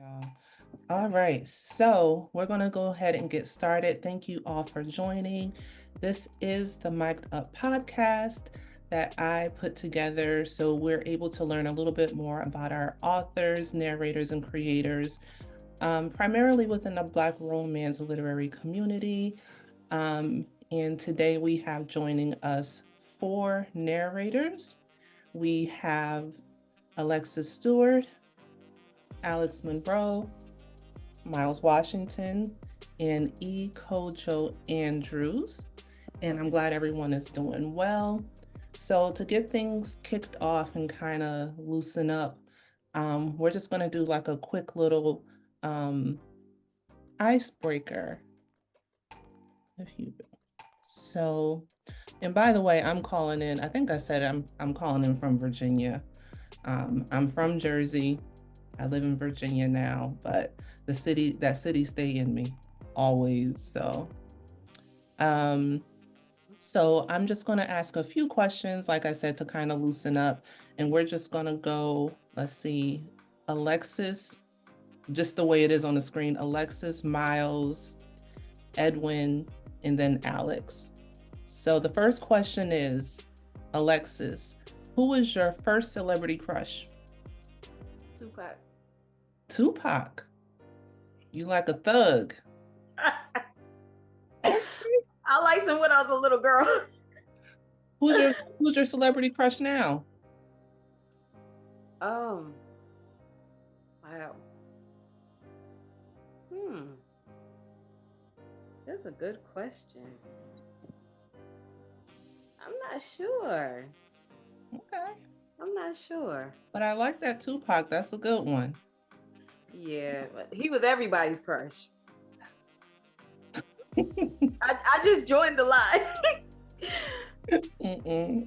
Y'all. All right, so we're going to go ahead and get started. Thank you all for joining. This is the Mic'd Up podcast that I put together so we're able to learn a little bit more about our authors, narrators, and creators, primarily within the Black romance literary community. And today we have joining us 4 narrators. We have Alexis Stewart, Alyx Monroe, Myles Washington, and Kojo Andrews. And I'm glad everyone is doing well. So to get things kicked off and kind of loosen up, we're just going to do like a quick little icebreaker. So, and by the way, I'm calling in. I think I said I'm calling in from Virginia. I'm from Jersey. I live in Virginia now, but that city stay in me always. So I'm just going to ask a few questions, like I said, to kind of loosen up. And we're just going to go, let's see, Alexis, just the way it is on the screen, Alexis, Myles, Edwin, and then Alyx. So the first question is, Alexis, who was your first celebrity crush? Tupac. Tupac. You like a thug. I liked him when I was a little girl. Who's your celebrity crush now? Wow. That's a good question. I'm not sure. Okay. I'm not sure. But I like that Tupac. That's a good one. Yeah, but he was everybody's crush. I just joined the line.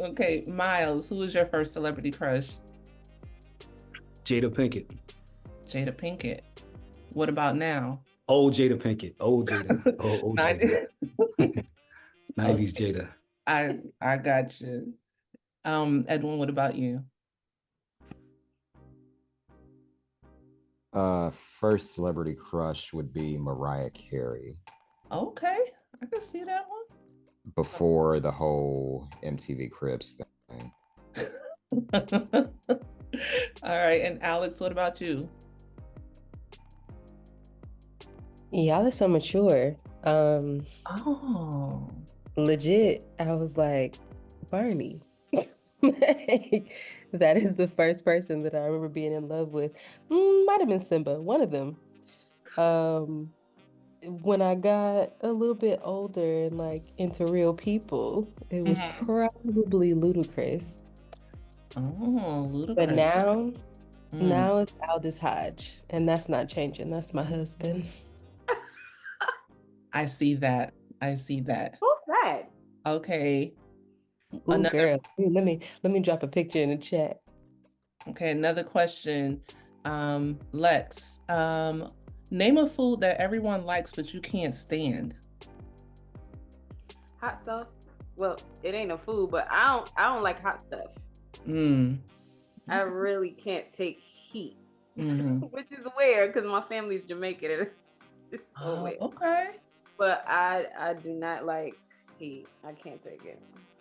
Okay, Myles, who was your first celebrity crush? Jada Pinkett. Jada Pinkett. What about now? Old Jada Pinkett. Old Jada. Old Jada. 90s Jada. I got you. Edwin, what about you? First celebrity crush would be Mariah Carey. Okay, I can see that one. Before the whole MTV Cribs thing. All right, and Alyx, what about you? Y'all are so mature. Legit, I was like, Barney. That is the first person that I remember being in love with. Might have been Simba, one of them. When I got a little bit older and like into real people, it was probably Ludacris. Oh, Ludacris. But now it's Aldous Hodge, and that's not changing. That's my husband. I see that. Who's that? Okay. Ooh, girl, let me drop a picture in the chat. Okay, another question. Lex, name a food that everyone likes but you can't stand. Hot sauce. Well, it ain't a food, but I don't like hot stuff. I really can't take heat, which is weird because my family's Jamaican. It's so weird. Okay. But I do not like heat. I can't take it.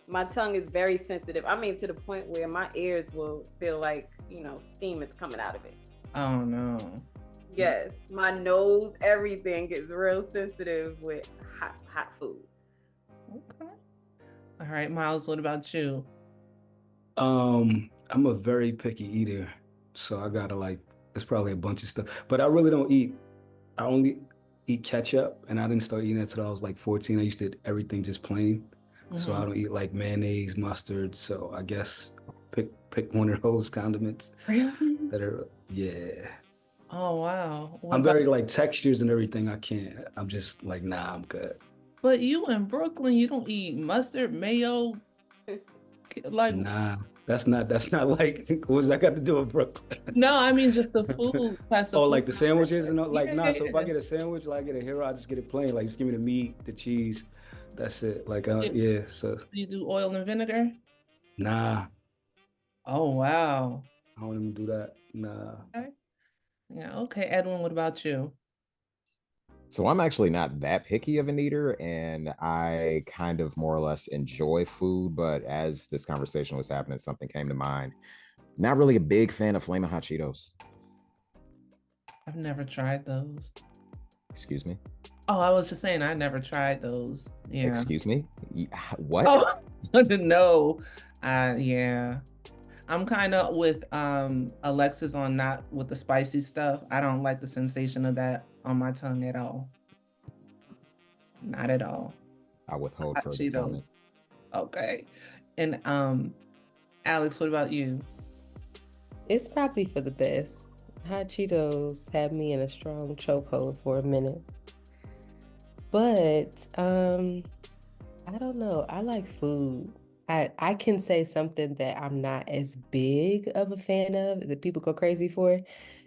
My tongue is very sensitive. I mean, to the point where my ears will feel like, steam is coming out of it. Oh, no. Yes. My nose, everything gets real sensitive with hot food. Okay. All right, Myles, what about you? I'm a very picky eater. So I gotta it's probably a bunch of stuff. But I really don't eat. I only eat ketchup, and I didn't start eating that until I was 14. I used to eat everything just plain. So I don't eat mayonnaise, mustard. So I guess pick one of those condiments. Really? That are, yeah. Oh, wow. I'm very textures and everything. I can't. I'm just nah, I'm good. But you in Brooklyn, you don't eat mustard, mayo. Nah, that's not what's that got to do with Brooklyn? No, I mean just the food. The sandwiches and all. Nah. So if I get a sandwich, I get a hero, I just get it plain. Just give me the meat, the cheese. That's it. Yeah. So you do oil and vinegar? Nah. Oh, wow. I don't even do that. Nah. Okay. Yeah. Okay, Edwin, what about you? So I'm actually not that picky of an eater, and I kind of more or less enjoy food. But as this conversation was happening, something came to mind. Not really a big fan of Flamin' Hot Cheetos. I've never tried those. Excuse me? Oh, I was just saying I never tried those. Yeah. Excuse me? What? Oh, no. Yeah. I'm kind of with Alexis on not with the spicy stuff. I don't like the sensation of that on my tongue at all. Not at all. I withhold Hot further Cheetos. comment. Okay. And Alyx, what about you? It's probably for the best. Hot Cheetos had me in a strong chokehold for a minute. But I don't know. I like food. I can say something that I'm not as big of a fan of that people go crazy for.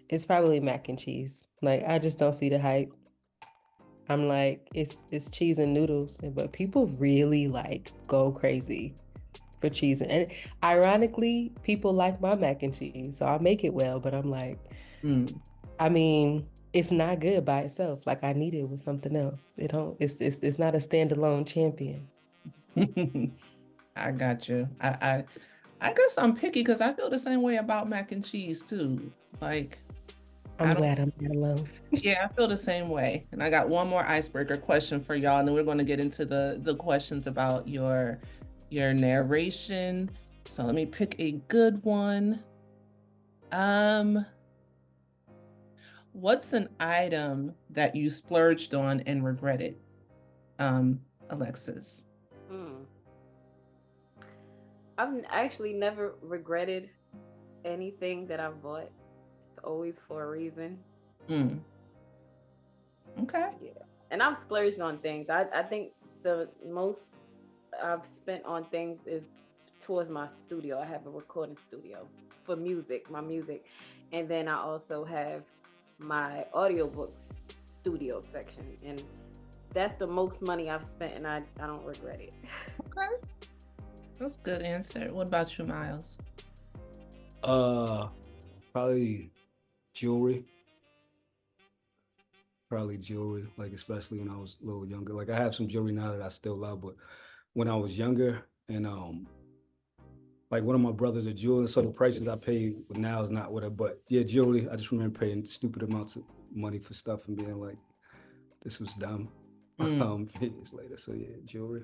It's probably mac and cheese. Like I just don't see the hype. I'm like, it's cheese and noodles, but people really like go crazy for cheese. And ironically, people like my mac and cheese, so I make it well, but I'm like, I mean, it's not good by itself. Like I need it with something else. It's not a standalone champion. I got you. I guess I'm picky because I feel the same way about mac and cheese too. Like I'm glad I'm not alone. Yeah, I feel the same way. And I got one more icebreaker question for y'all, and then we're going to get into the questions about your narration. So let me pick a good one. What's an item that you splurged on and regretted? Alexis. I've actually never regretted anything that I've bought. It's always for a reason. Okay. Yeah. And I've splurged on things. I think the most I've spent on things is towards my studio. I have a recording studio for music, my music. And then I also have my audiobooks studio section. And that's the most money I've spent, and I don't regret it. Okay. That's a good answer. What about you, Myles? Probably jewelry. Like especially when I was a little younger. Like I have some jewelry now that I still love, but when I was younger and like one of my brothers are jeweler, so the prices I pay now is not what I, but yeah, jewelry. I just remember paying stupid amounts of money for stuff and being like, this was dumb. Years later. So yeah, jewelry.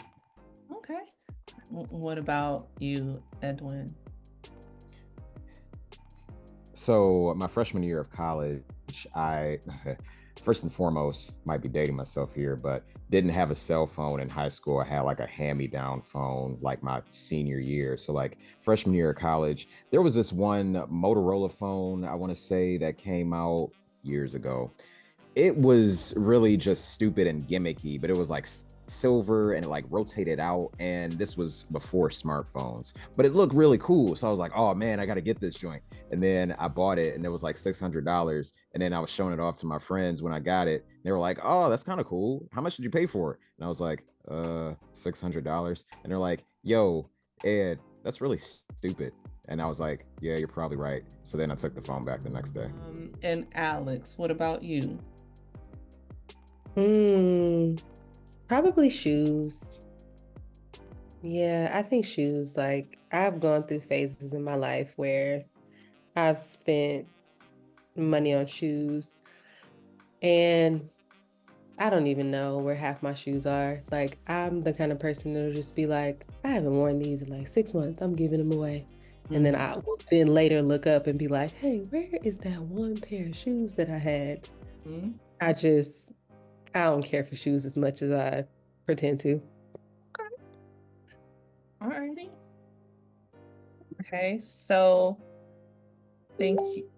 Okay. What about you, Edwin? So my freshman year of college, I first and foremost might be dating myself here, but didn't have a cell phone in high school. I had like a hand-me-down phone like my senior year. So like freshman year of college, there was this one Motorola phone, I want to say, that came out years ago. It was really just stupid and gimmicky, but it was like silver and it like rotated out, and this was before smartphones, but it looked really cool. So I was like, oh man, I got to get this joint. And then I bought it and it was like $600. And then I was showing it off to my friends when I got it. They were like, oh, that's kind of cool. How much did you pay for it? And I was like, $600. And they're like, yo, Ed, that's really stupid. And I was like, yeah, you're probably right. So then I took the phone back the next day. And Alyx, what about you? Probably shoes. Yeah, I think shoes. Like I've gone through phases in my life where I've spent money on shoes, and I don't even know where half my shoes are. Like I'm the kind of person that'll just be like, I haven't worn these in like 6 months. I'm giving them away. And then I will then later look up and be like, hey, where is that one pair of shoes that I had? I don't care for shoes as much as I pretend to. Okay. Alrighty. Okay, so thank you.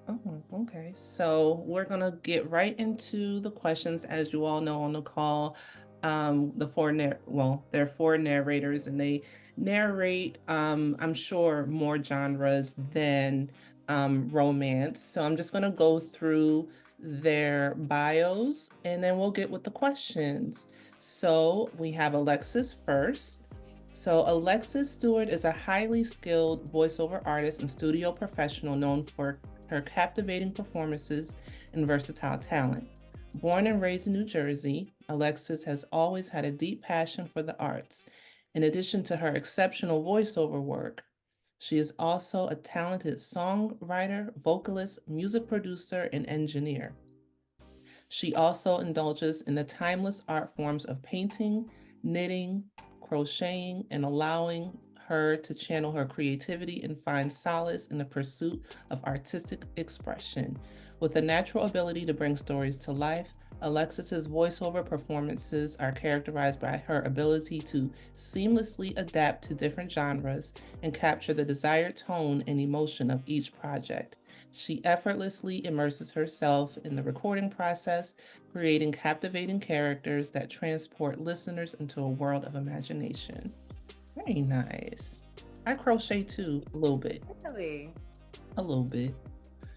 Oh, okay. So we're gonna get right into the questions. As you all know on the call, there are 4 narrators, and they narrate, I'm sure, more genres than romance. So I'm just gonna go through their bios, and then we'll get with the questions. So we have Alexis first. So Alexis Stewart is a highly skilled voiceover artist and studio professional known for her captivating performances, and versatile talent. Born and raised in New Jersey, Alexis has always had a deep passion for the arts. In addition to her exceptional voiceover work, she is also a talented songwriter, vocalist, music producer, and engineer. She also indulges in the timeless art forms of painting, knitting, crocheting, and allowing her to channel her creativity and find solace in the pursuit of artistic expression. With a natural ability to bring stories to life, Alexis's voiceover performances are characterized by her ability to seamlessly adapt to different genres and capture the desired tone and emotion of each project. She effortlessly immerses herself in the recording process, creating captivating characters that transport listeners into a world of imagination. Very nice. I crochet too, a little bit. Really? A little bit.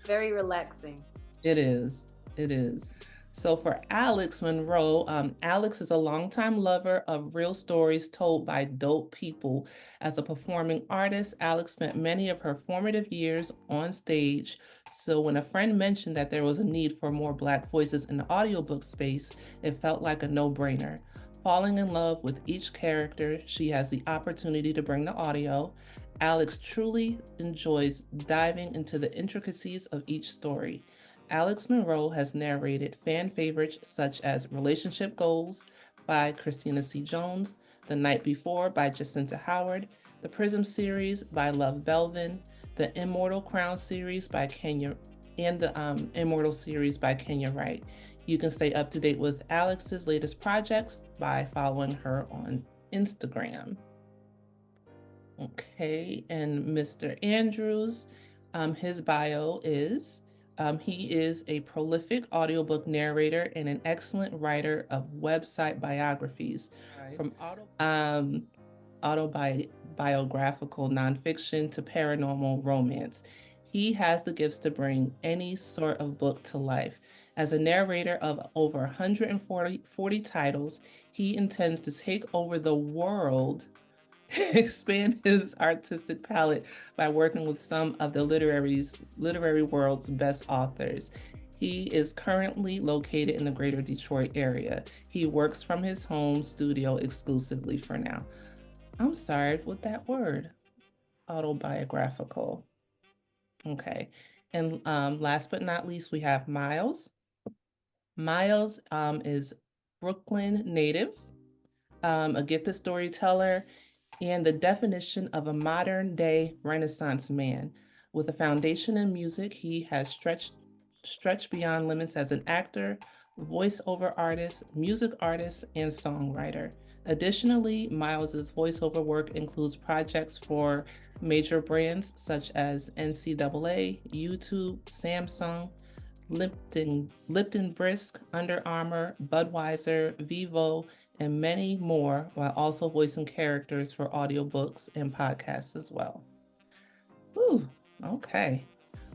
Very relaxing. It is. It is. So for Alyx Monroe, Alyx is a longtime lover of real stories told by dope people. As a performing artist, Alyx spent many of her formative years on stage. So when a friend mentioned that there was a need for more Black voices in the audiobook space, it felt like a no-brainer. Falling in love with each character she has the opportunity to bring to audio, Alyx truly enjoys diving into the intricacies of each story. Alyx Monroe has narrated fan favorites such as Relationship Goals by Christina C. Jones, The Night Before by Jacinta Howard, the Prism series by Love Belvin, the Immortal Crown series by Kenya, and the Immortal series by Kenya Wright. You can stay up to date with Alyx's latest projects by following her on Instagram. Okay, and Mr. Andrews, his bio is he is a prolific audiobook narrator and an excellent writer of website biographies, from autobiographical nonfiction to paranormal romance. He has the gifts to bring any sort of book to life. As a narrator of over 140 titles, he intends to take over the world, expand his artistic palette by working with some of the literary world's best authors. He is currently located in the greater Detroit area. He works from his home studio exclusively for now. I'm sorry with that word, autobiographical. Okay. And last but not least, we have Myles. Myles is Brooklyn native, a gifted storyteller, and the definition of a modern day Renaissance man. With a foundation in music, he has stretched beyond limits as an actor, voiceover artist, music artist, and songwriter. Additionally, Myles's voiceover work includes projects for major brands such as NCAA, YouTube, Samsung, Lipton Brisk, Under Armour, Budweiser, Vivo, and many more, while also voicing characters for audiobooks and podcasts as well. Ooh, okay.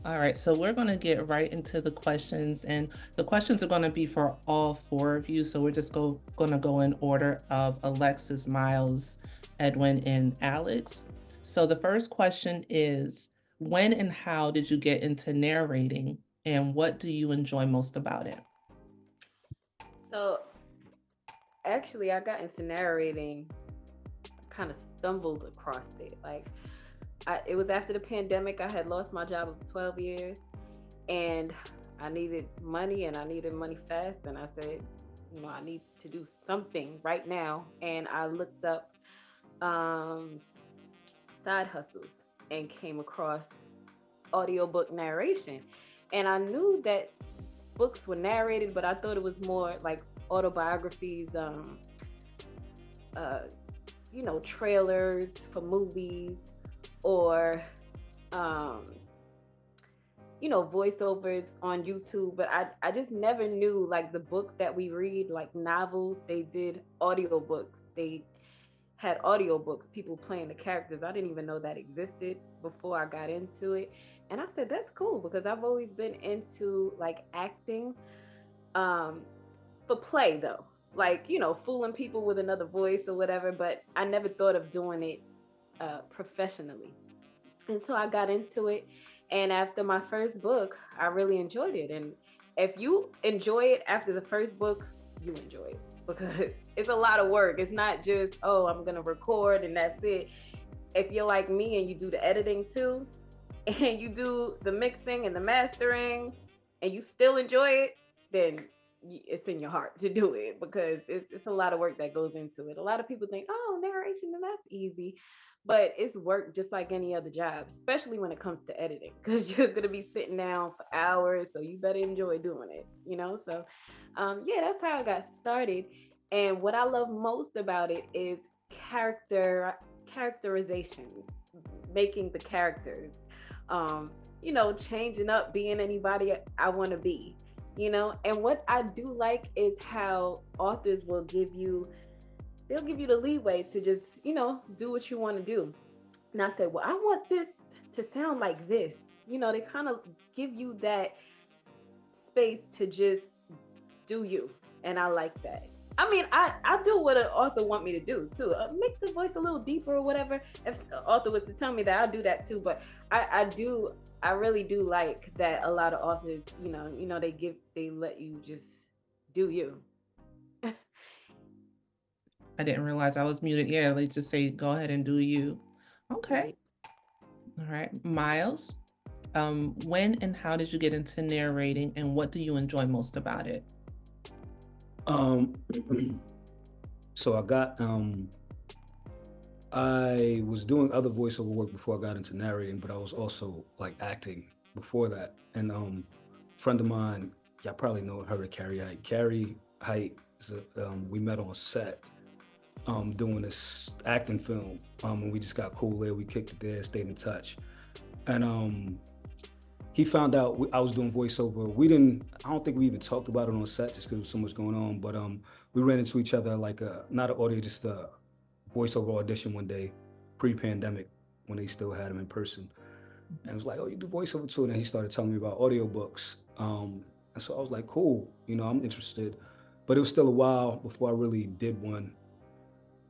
All right, so we're going to get right into the questions, and the questions are going to be for all four of you. So we're just going to go in order of Alexis, Myles, Edwin, and Alyx. So the first question is, when and how did you get into narrating, and what do you enjoy most about it? So actually, I got into narrating, kind of stumbled across it. It was after the pandemic. I had lost my job of 12 years and I needed money, and I needed money fast. And I said, I need to do something right now. And I looked up side hustles and came across audiobook narration. And I knew that books were narrated, but I thought it was more like autobiographies, trailers for movies, or voiceovers on YouTube. But I just never knew, like, the books that we read, like novels, they did audiobooks. They had audiobooks, people playing the characters. I didn't even know that existed before I got into it. And I said, that's cool, because I've always been into like acting, for play though, like, fooling people with another voice or whatever, but I never thought of doing it professionally. And so I got into it, And after my first book, I really enjoyed it. And if you enjoy it after the first book, you enjoy it, because it's a lot of work. It's not just, oh, I'm going to record and that's it. If you're like me and you do the editing too, and you do the mixing and the mastering, and you still enjoy it, then it's in your heart to do it, because it's a lot of work that goes into it. A lot of people think, oh, narration, and that's easy. But it's work just like any other job, especially when it comes to editing, because you're going to be sitting down for hours. So you better enjoy doing it, you know? So, yeah, that's how I got started. And what I love most about it is characterization, making the characters, you know, changing up, being anybody I want to be, you know. And what I do like is how authors will give you, they'll give you the leeway to just, you know, do what you want to do. And I say, well, I want this to sound like this. You know, they kind of give you that space to just do you. And I like that. I mean, I do what an author want me to do too. Make the voice a little deeper or whatever. If an author was to tell me that, I'll do that too. But I really do like that a lot of authors, you know, they let you just do you. I didn't realize I was muted. Yeah, they just say, go ahead and do you. Okay. All right. Myles, when and how did you get into narrating, and what do you enjoy most about it? So I was doing other voiceover work before I got into narrating, but I was also like acting before that. And a friend of mine, y'all probably know her, Carrie Height. Carrie Height is we met on set doing this acting film, and we just got cool there. We kicked it there, stayed in touch, and he found out I was doing voiceover. I don't think we even talked about it on set just because there was so much going on, but we ran into each other like not an audio, just a voiceover audition one day, pre-pandemic, when they still had them in person. And it was like, oh, you do voiceover too? And then he started telling me about audiobooks. And so I was like, cool, you know, I'm interested. But it was still a while before I really did one.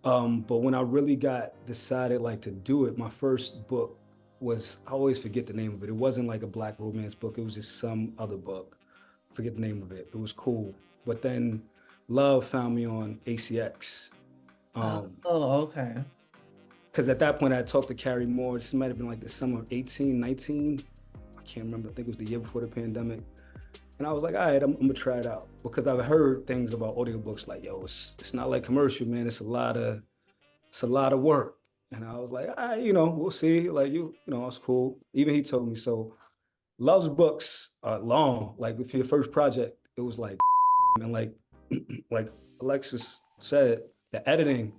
But when I really got decided like to do it, my first book was, I always forget the name of it. It wasn't like a Black romance book. It was just some other book. I forget the name of it. It was cool. But then Love found me on ACX. Okay. Because at that point I talked to Carrie more. This might have been like the summer of 18, 19. I can't remember. I think it was the year before the pandemic. And I was like, all right, I'm gonna try it out. Because I've heard things about audiobooks like, yo, it's not like commercial, man. It's a lot of work. And I was like, all right, you know, we'll see. Like, you know, it's cool. Even he told me. So Love's books are long. Like for your first project, it was like, and like Alexis said, the editing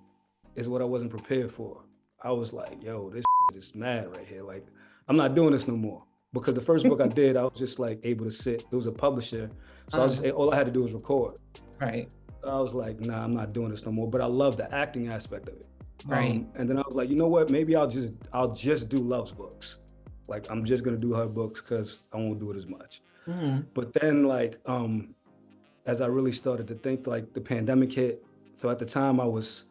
is what I wasn't prepared for. I was like, yo, this is mad right here. Like, I'm not doing this no more. Because the first book I did, I was just like able to sit. It was a publisher. So all I had to do was record. Right. So I was like, nah, I'm not doing this no more. But I love the acting aspect of it. Right. And then I was like, you know what? Maybe I'll just do Love's books. Like, I'm just gonna do her books because I won't do it as much. Mm-hmm. But then like, as I really started to think, like the pandemic hit. So at the time I was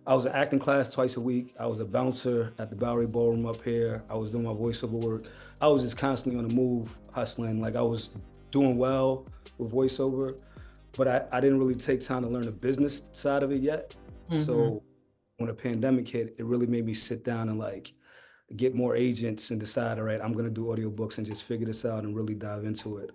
in acting class twice a week. I was a bouncer at the Bowery Ballroom up here. I was doing my voiceover work. I was just constantly on the move, hustling. Like I was doing well with voiceover, but I didn't really take time to learn the business side of it yet. Mm-hmm. So when the pandemic hit, it really made me sit down and like get more agents and decide, all right, I'm gonna do audiobooks and just figure this out and really dive into it.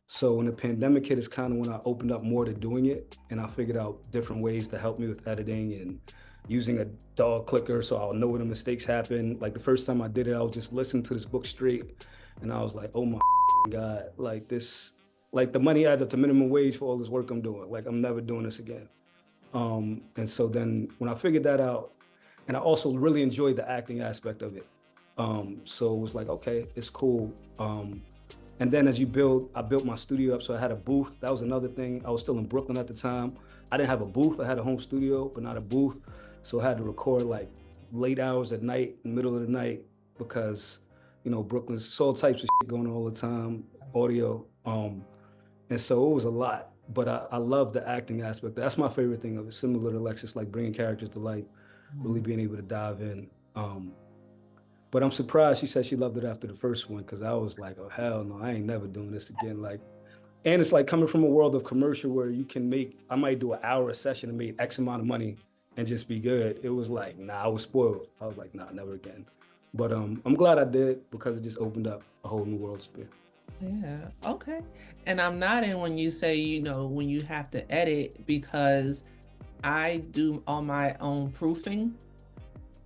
So when the pandemic hit is kind of when I opened up more to doing it, and I figured out different ways to help me with editing and using a dog clicker so I'll know where the mistakes happen. Like the first time I did it, I was just listening to this book straight and I was like, oh my God, like this, like the money adds up to minimum wage for all this work I'm doing. Like I'm never doing this again. And so then when I figured that out, and I also really enjoyed the acting aspect of it. So it was like, okay, it's cool. And then as I built my studio up. So I had a booth. That was another thing. I was still in Brooklyn at the time. I didn't have a booth. I had a home studio, but not a booth. So I had to record like late hours at night, in the middle of the night, because, you know, Brooklyn's all types of shit going on all the time, audio. And so it was a lot, but I love the acting aspect. That's my favorite thing of it. Similar to Alexis, like bringing characters to life, really being able to dive in. But I'm surprised she said she loved it after the first one, because I was like, oh, hell no, I ain't never doing this again. Like, and it's like coming from a world of commercial where you can make, I might do an hour a session and make X amount of money and just be good. It was like, nah, I was spoiled. I was like, nah, never again. But I'm glad I did, because it just opened up a whole new world sphere. Yeah, okay. And I'm nodding when you say, you know, when you have to edit, because I do all my own proofing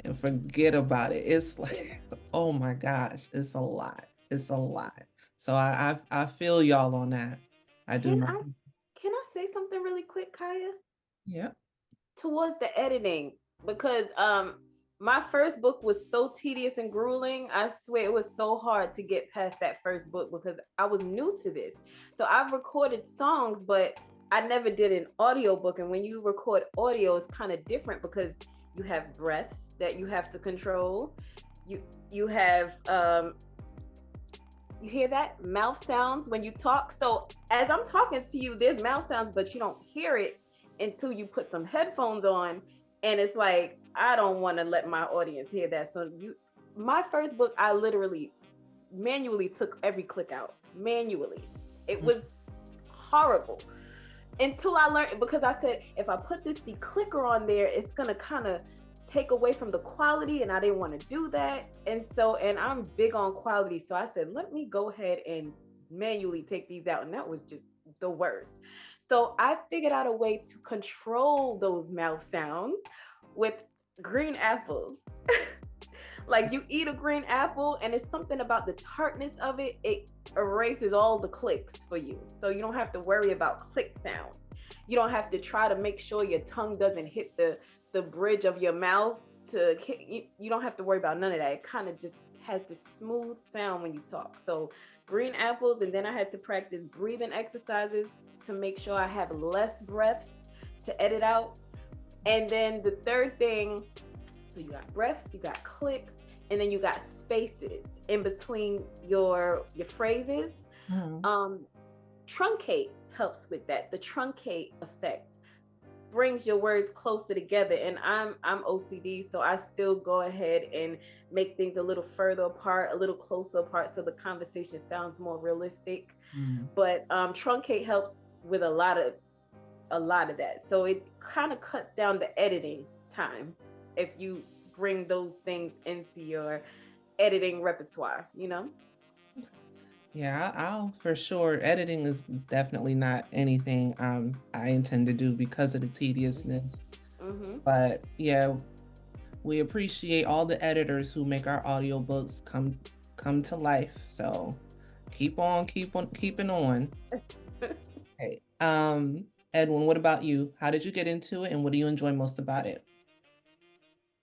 and forget about it. It's like, oh my gosh, it's a lot. It's a lot. So I feel y'all on that. I do. Can I say something really quick, Kaya? Yeah. Towards the editing, because my first book was so tedious and grueling. I swear it was so hard to get past that first book because I was new to this. So I've recorded songs, but I never did an audio book. And when you record audio, it's kind of different because you have breaths that you have to control. You have you hear that? Mouth sounds when you talk. So as I'm talking to you, there's mouth sounds, but you don't hear it until you put some headphones on. And it's like, I don't want to let my audience hear that. So my first book, I literally manually took every click out, manually. It was horrible until I learned, because I said, if I put this clicker on there, it's going to kind of take away from the quality, and I didn't want to do that. And I'm big on quality. So I said, let me go ahead and manually take these out. And that was just the worst. So I figured out a way to control those mouth sounds with green apples. Like, you eat a green apple and it's something about the tartness of it. It erases all the clicks for you. So you don't have to worry about click sounds. You don't have to try to make sure your tongue doesn't hit the bridge of your mouth to hit. You don't have to worry about none of that. It kind of just has this smooth sound when you talk. So green apples, and then I had to practice breathing exercises to make sure I have less breaths to edit out. And then the third thing, so you got breaths, you got clicks, and then you got spaces in between your phrases. Truncate helps with that. The truncate effect brings your words closer together. And I'm OCD, so I still go ahead and make things a little further apart, a little closer apart, so the conversation sounds more realistic. But truncate helps with a lot of that. So it kind of cuts down the editing time if you bring those things into your editing repertoire, you know? Yeah, I'll for sure. Editing is definitely not anything I intend to do because of the tediousness. But yeah, we appreciate all the editors who make our audiobooks come to life. So keep on keeping on. Okay. Edwin, what about you? How did you get into it, and what do you enjoy most about it?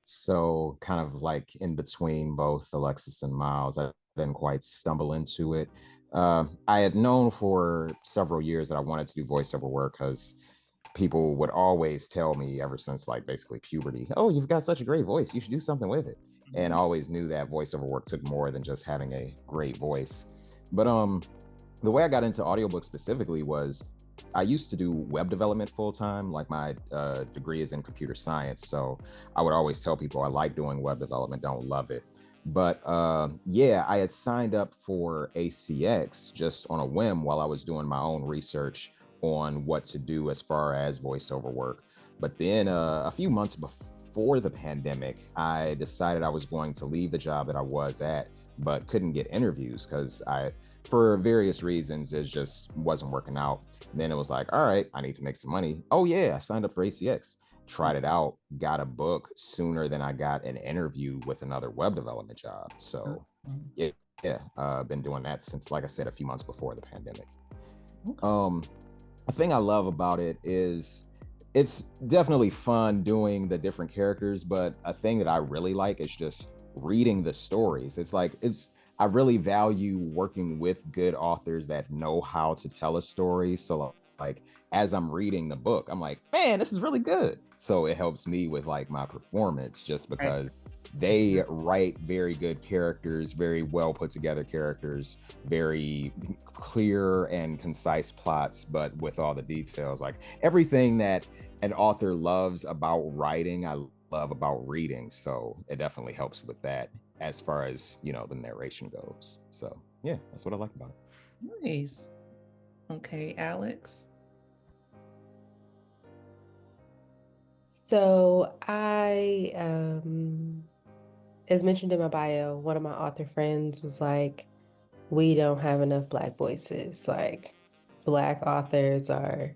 So kind of like in between both Alexis and Myles, I didn't quite stumble into it. I had known for several years that I wanted to do voiceover work because people would always tell me ever since like basically puberty, oh, you've got such a great voice, you should do something with it. And I always knew that voiceover work took more than just having a great voice. But the way I got into audiobooks specifically was I used to do web development full time. Like my degree is in computer science. So I would always tell people I like doing web development, don't love it. But yeah, I had signed up for ACX just on a whim while I was doing my own research on what to do as far as voiceover work. But then a few months before the pandemic, I decided I was going to leave the job that I was at, but couldn't get interviews because for various reasons, it just wasn't working out. And then it was like, all right, I need to make some money. Oh yeah, I signed up for ACX, tried it out, got a book sooner than I got an interview with another web development job. So yeah, been doing that since, like I said, a few months before the pandemic. A thing I love about it is it's definitely fun doing the different characters, but a thing that I really like is just reading the stories. I really value working with good authors that know how to tell a story. So like as I'm reading the book, I'm like, man, this is really good. So it helps me with like my performance just because they write very good characters, very well put together characters, very clear and concise plots, but with all the details. Like everything that an author loves about writing, I love about reading. So it definitely helps with that as far as, the narration goes. So yeah, that's what I like about it. Nice. Okay, Alyx. So as mentioned in my bio, one of my author friends was like, we don't have enough Black voices. Like, Black authors are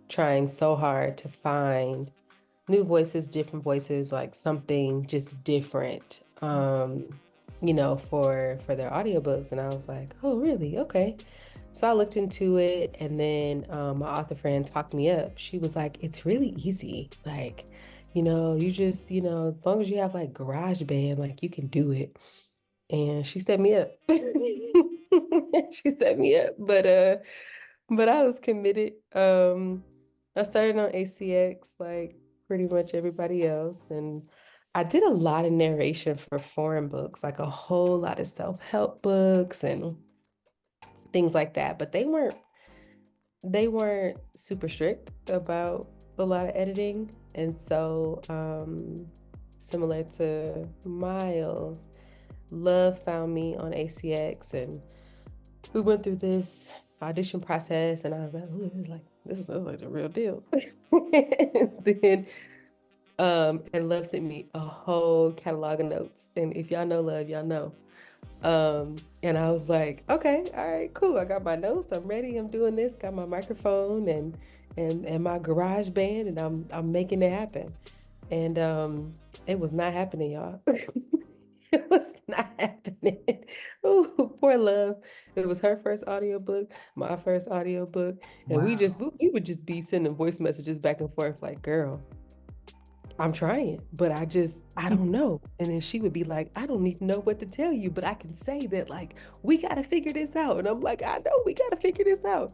trying so hard to find new voices, different voices, like something just different, for their audiobooks. And I was like, oh, really? Okay. So I looked into it, and then my author friend talked me up. She was like, it's really easy. Like, you just, as long as you have like GarageBand, like you can do it. And she set me up. She set me up. But I was committed. I started on ACX like pretty much everybody else. And I did a lot of narration for foreign books, like a whole lot of self-help books and things like that. But they weren't super strict about a lot of editing. And so similar to Myles, Love found me on ACX, and we went through this audition process, and I was like, ooh, this is like the real deal. Then and Love sent me a whole catalog of notes. And if y'all know Love, y'all know. And I was like, okay, all right, cool. I got my notes. I'm ready. I'm doing this. Got my microphone and my GarageBand, and I'm making it happen. And it was not happening, y'all. It was not happening. Ooh, poor Love. It was her first audiobook, my first audiobook. And we would just be sending voice messages back and forth like, girl, I'm trying, but I don't know. And then she would be like, I don't even know what to tell you, but I can say that, like, we got to figure this out. And I'm like, I know we got to figure this out.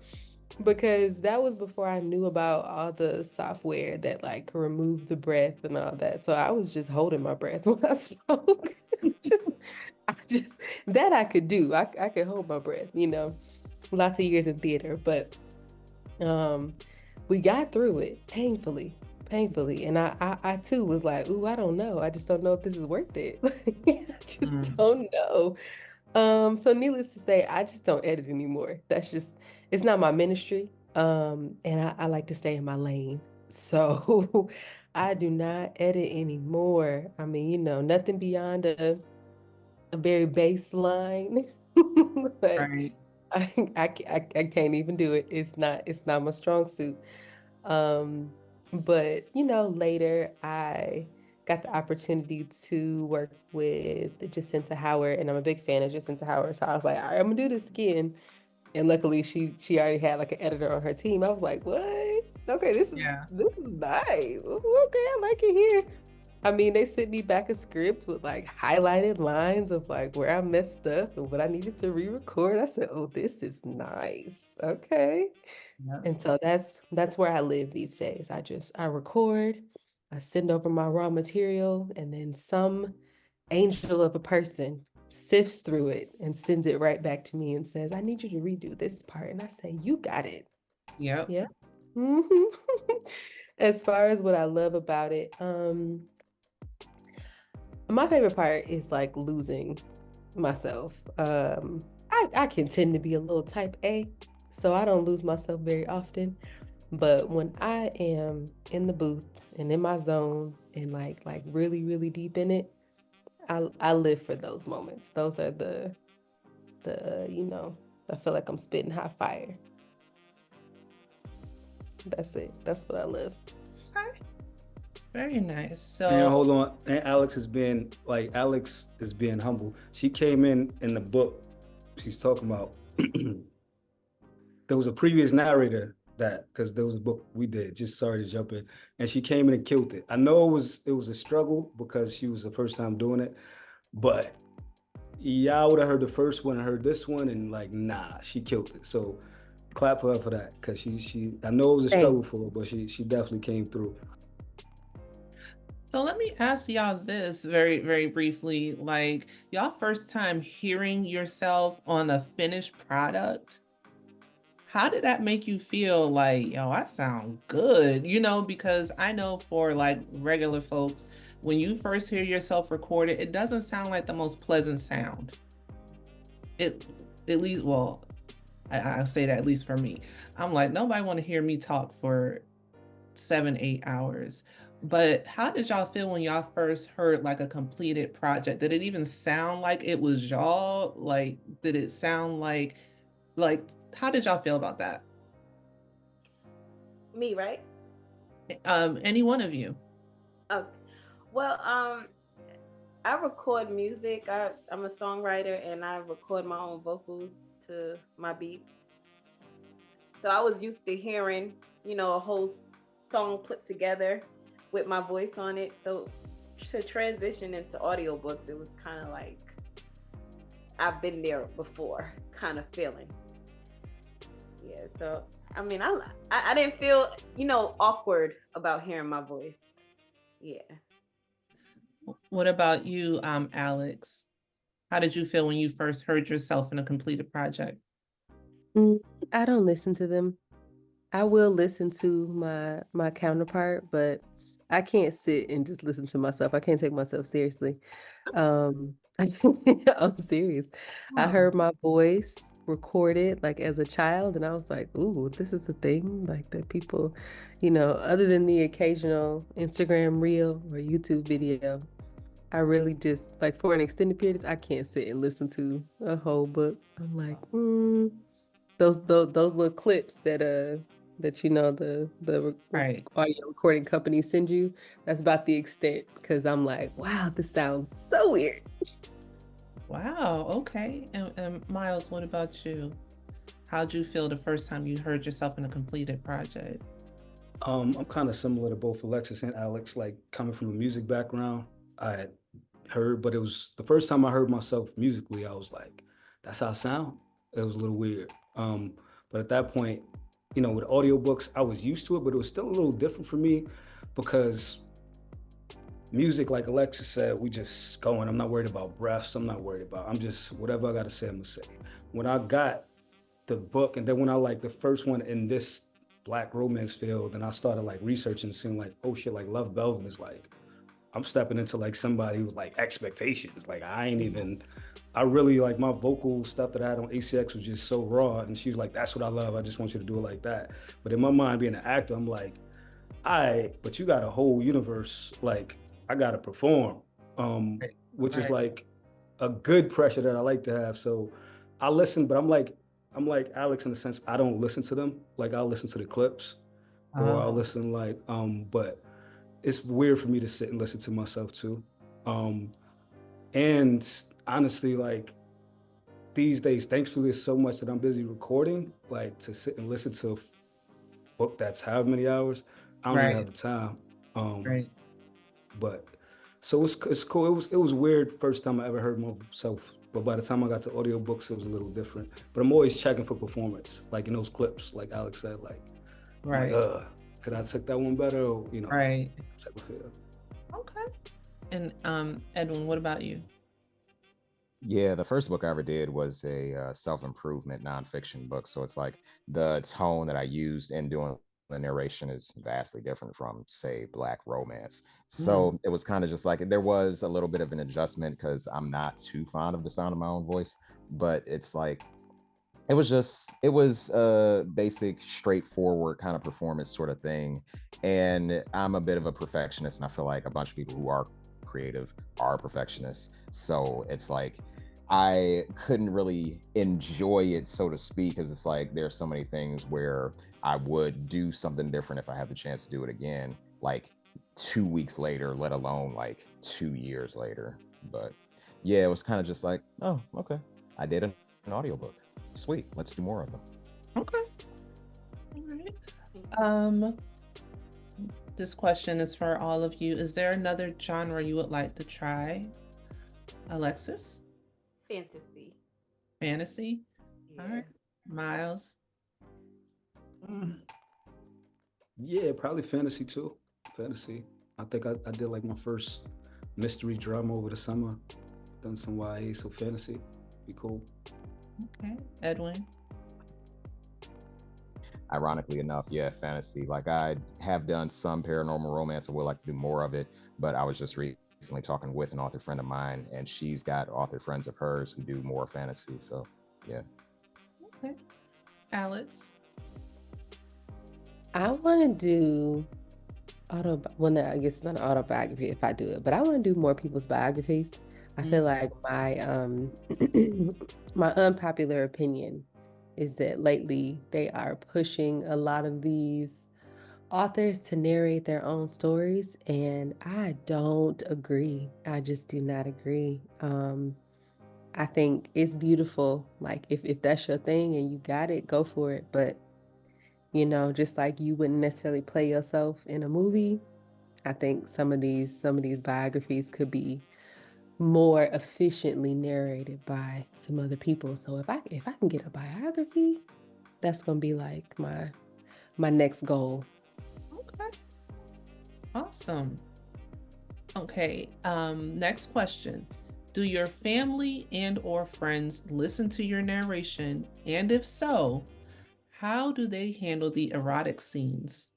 Because that was before I knew about all the software that like remove the breath and all that. So I was just holding my breath when I spoke. That I could do. I could hold my breath, lots of years in theater, but we got through it painfully. And I too was like, ooh, I don't know. I just don't know if this is worth it. I just don't know. So needless to say, I just don't edit anymore. It's not my ministry. And I like to stay in my lane. So I do not edit anymore. I mean, nothing beyond a very baseline. But Right. I can't even do it. It's not my strong suit. But later I got the opportunity to work with Jacinta Howard, and I'm a big fan of Jacinta Howard. So I was like, all right, I'm gonna do this again. And luckily she already had like an editor on her team. I was like, what? Okay, this is nice. Okay, I like it here. I mean, they sent me back a script with like highlighted lines of like where I messed up and what I needed to re-record. I said, oh, this is nice. Okay. Yep. And so that's where I live these days. I record, I send over my raw material, and then some angel of a person sifts through it and sends it right back to me and says, I need you to redo this part. And I say, you got it. Yep. Yeah. Mm-hmm. As far as what I love about it, my favorite part is like losing myself. I can tend to be a little type A, so I don't lose myself very often. But when I am in the booth and in my zone and like really, really deep in it, I live for those moments. Those are the I feel like I'm spitting hot fire. That's it. That's what I live. Okay. Very nice. So and hold on, and Alyx is being humble. She came in the book. She's talking about there was a previous narrator because there was a book we did. Just sorry to jump in, and she came in and killed it. I know it was a struggle because she was the first time doing it, but y'all would have heard the first one and heard this one, and like, nah, she killed it. So clap for her for that, because she I know it was a struggle for her, but she definitely came through. So let me ask y'all this very, very briefly. Like, y'all first time hearing yourself on a finished product, how did that make you feel? Like, yo, I sound good, because I know for like regular folks, when you first hear yourself recorded, it doesn't sound like the most pleasant sound. At least, well, I say that at least for me. I'm like, nobody want to hear me talk for 7-8 hours. But how did y'all feel when y'all first heard like a completed project? Did it even sound like it was y'all? Like, did it sound like how did y'all feel about that? Me, right? Any one of you. Okay. Well, I record music. I'm a songwriter and I record my own vocals to my beats. So I was used to hearing, a whole song put together with my voice on it. So to transition into audiobooks, it was kind of like I've been there before kind of feeling. Yeah, so I mean, I didn't feel, awkward about hearing my voice. Yeah. What about you, Alyx? How did you feel when you first heard yourself in a completed project? I don't listen to them. I will listen to my counterpart, but I can't sit and just listen to myself. I can't take myself seriously. I'm serious. I heard my voice recorded like as a child, and I was like, "Ooh, this is a thing like that people, other than the occasional Instagram reel or YouTube video, I really just like for an extended period, I can't sit and listen to a whole book. I'm like, those little clips that the Right. audio recording companies send you, that's about the extent, because I'm like, wow, this sounds so weird. Wow. Okay. And Myles, what about you? How'd you feel the first time you heard yourself in a completed project? I'm kind of similar to both Alexis and Alyx. Like coming from a music background, I had heard, but it was the first time I heard myself musically. I was like, "That's how I sound." It was a little weird. But at that point, with audiobooks, I was used to it, but it was still a little different for me because music, like Alexis said, we just going. I'm not worried about breaths. I'm just whatever I got to say, I'm gonna say. When I got the book, and then when I like the first one in this Black romance field, and I started like researching, seeing like, oh shit, like Love Belvin is like, I'm stepping into like somebody who's like expectations. Like I really like my vocal stuff that I had on ACX was just so raw. And she's like, that's what I love. I just want you to do it like that. But in my mind, being an actor, I'm like, but you got a whole universe. Like I got to perform, which is like a good pressure that I like to have. So I listen, but I'm like Alyx in the sense I don't listen to them. Like I'll listen to the clips or I'll listen but it's weird for me to sit and listen to myself too. And honestly, like these days, thankfully, there's so much that I'm busy recording, like to sit and listen to a book that's how many hours, I don't even have the time. But so it's cool. It was weird first time I ever heard myself, but by the time I got to audiobooks, it was a little different. But I'm always checking for performance, like in those clips, like Alyx said, like, could I take that one better? Or, Right. Type of feel. Okay. And Edwin, what about you? Yeah, the first book I ever did was a self-improvement nonfiction book. So it's like the tone that I used in doing the narration is vastly different from, say, Black romance. So it was kind of just like there was a little bit of an adjustment because I'm not too fond of the sound of my own voice, but it's like it was a basic, straightforward kind of performance sort of thing. And I'm a bit of a perfectionist, and I feel like a bunch of people who are creative are perfectionists. So it's like I couldn't really enjoy it, so to speak, because it's like there's so many things where I would do something different if I had the chance to do it again, like 2 weeks later, let alone like 2 years later. But yeah, it was kind of just like, oh, okay, I did an audiobook. Sweet, let's do more of them. Okay. All right. This question is for all of you. Is there another genre you would like to try? Alexis? Fantasy. Fantasy? Yeah. All right. Myles? Yeah, probably fantasy too. Fantasy. I think I did like my first mystery drama over the summer. Done some YA, so fantasy be cool. Okay. Edwin? ironically enough, yeah, fantasy. Like I have done some paranormal romance and would like to do more of it, but I was just recently talking with an author friend of mine, and she's got author friends of hers who do more fantasy. So yeah. Okay. Alyx? I want to do well, no, I guess it's not an autobiography if I do it, but I want to do more people's biographies. I feel like my unpopular opinion is that lately they are pushing a lot of these authors to narrate their own stories, and I don't agree. I just do not agree. I think it's beautiful. Like if that's your thing and you got it, go for it. But just like you wouldn't necessarily play yourself in a movie, I think some of these biographies could be more efficiently narrated by some other people. So if I can get a biography, that's gonna be like my next goal. Okay. Awesome. Okay. Next question. Do your family and or friends listen to your narration? And if so, how do they handle the erotic scenes?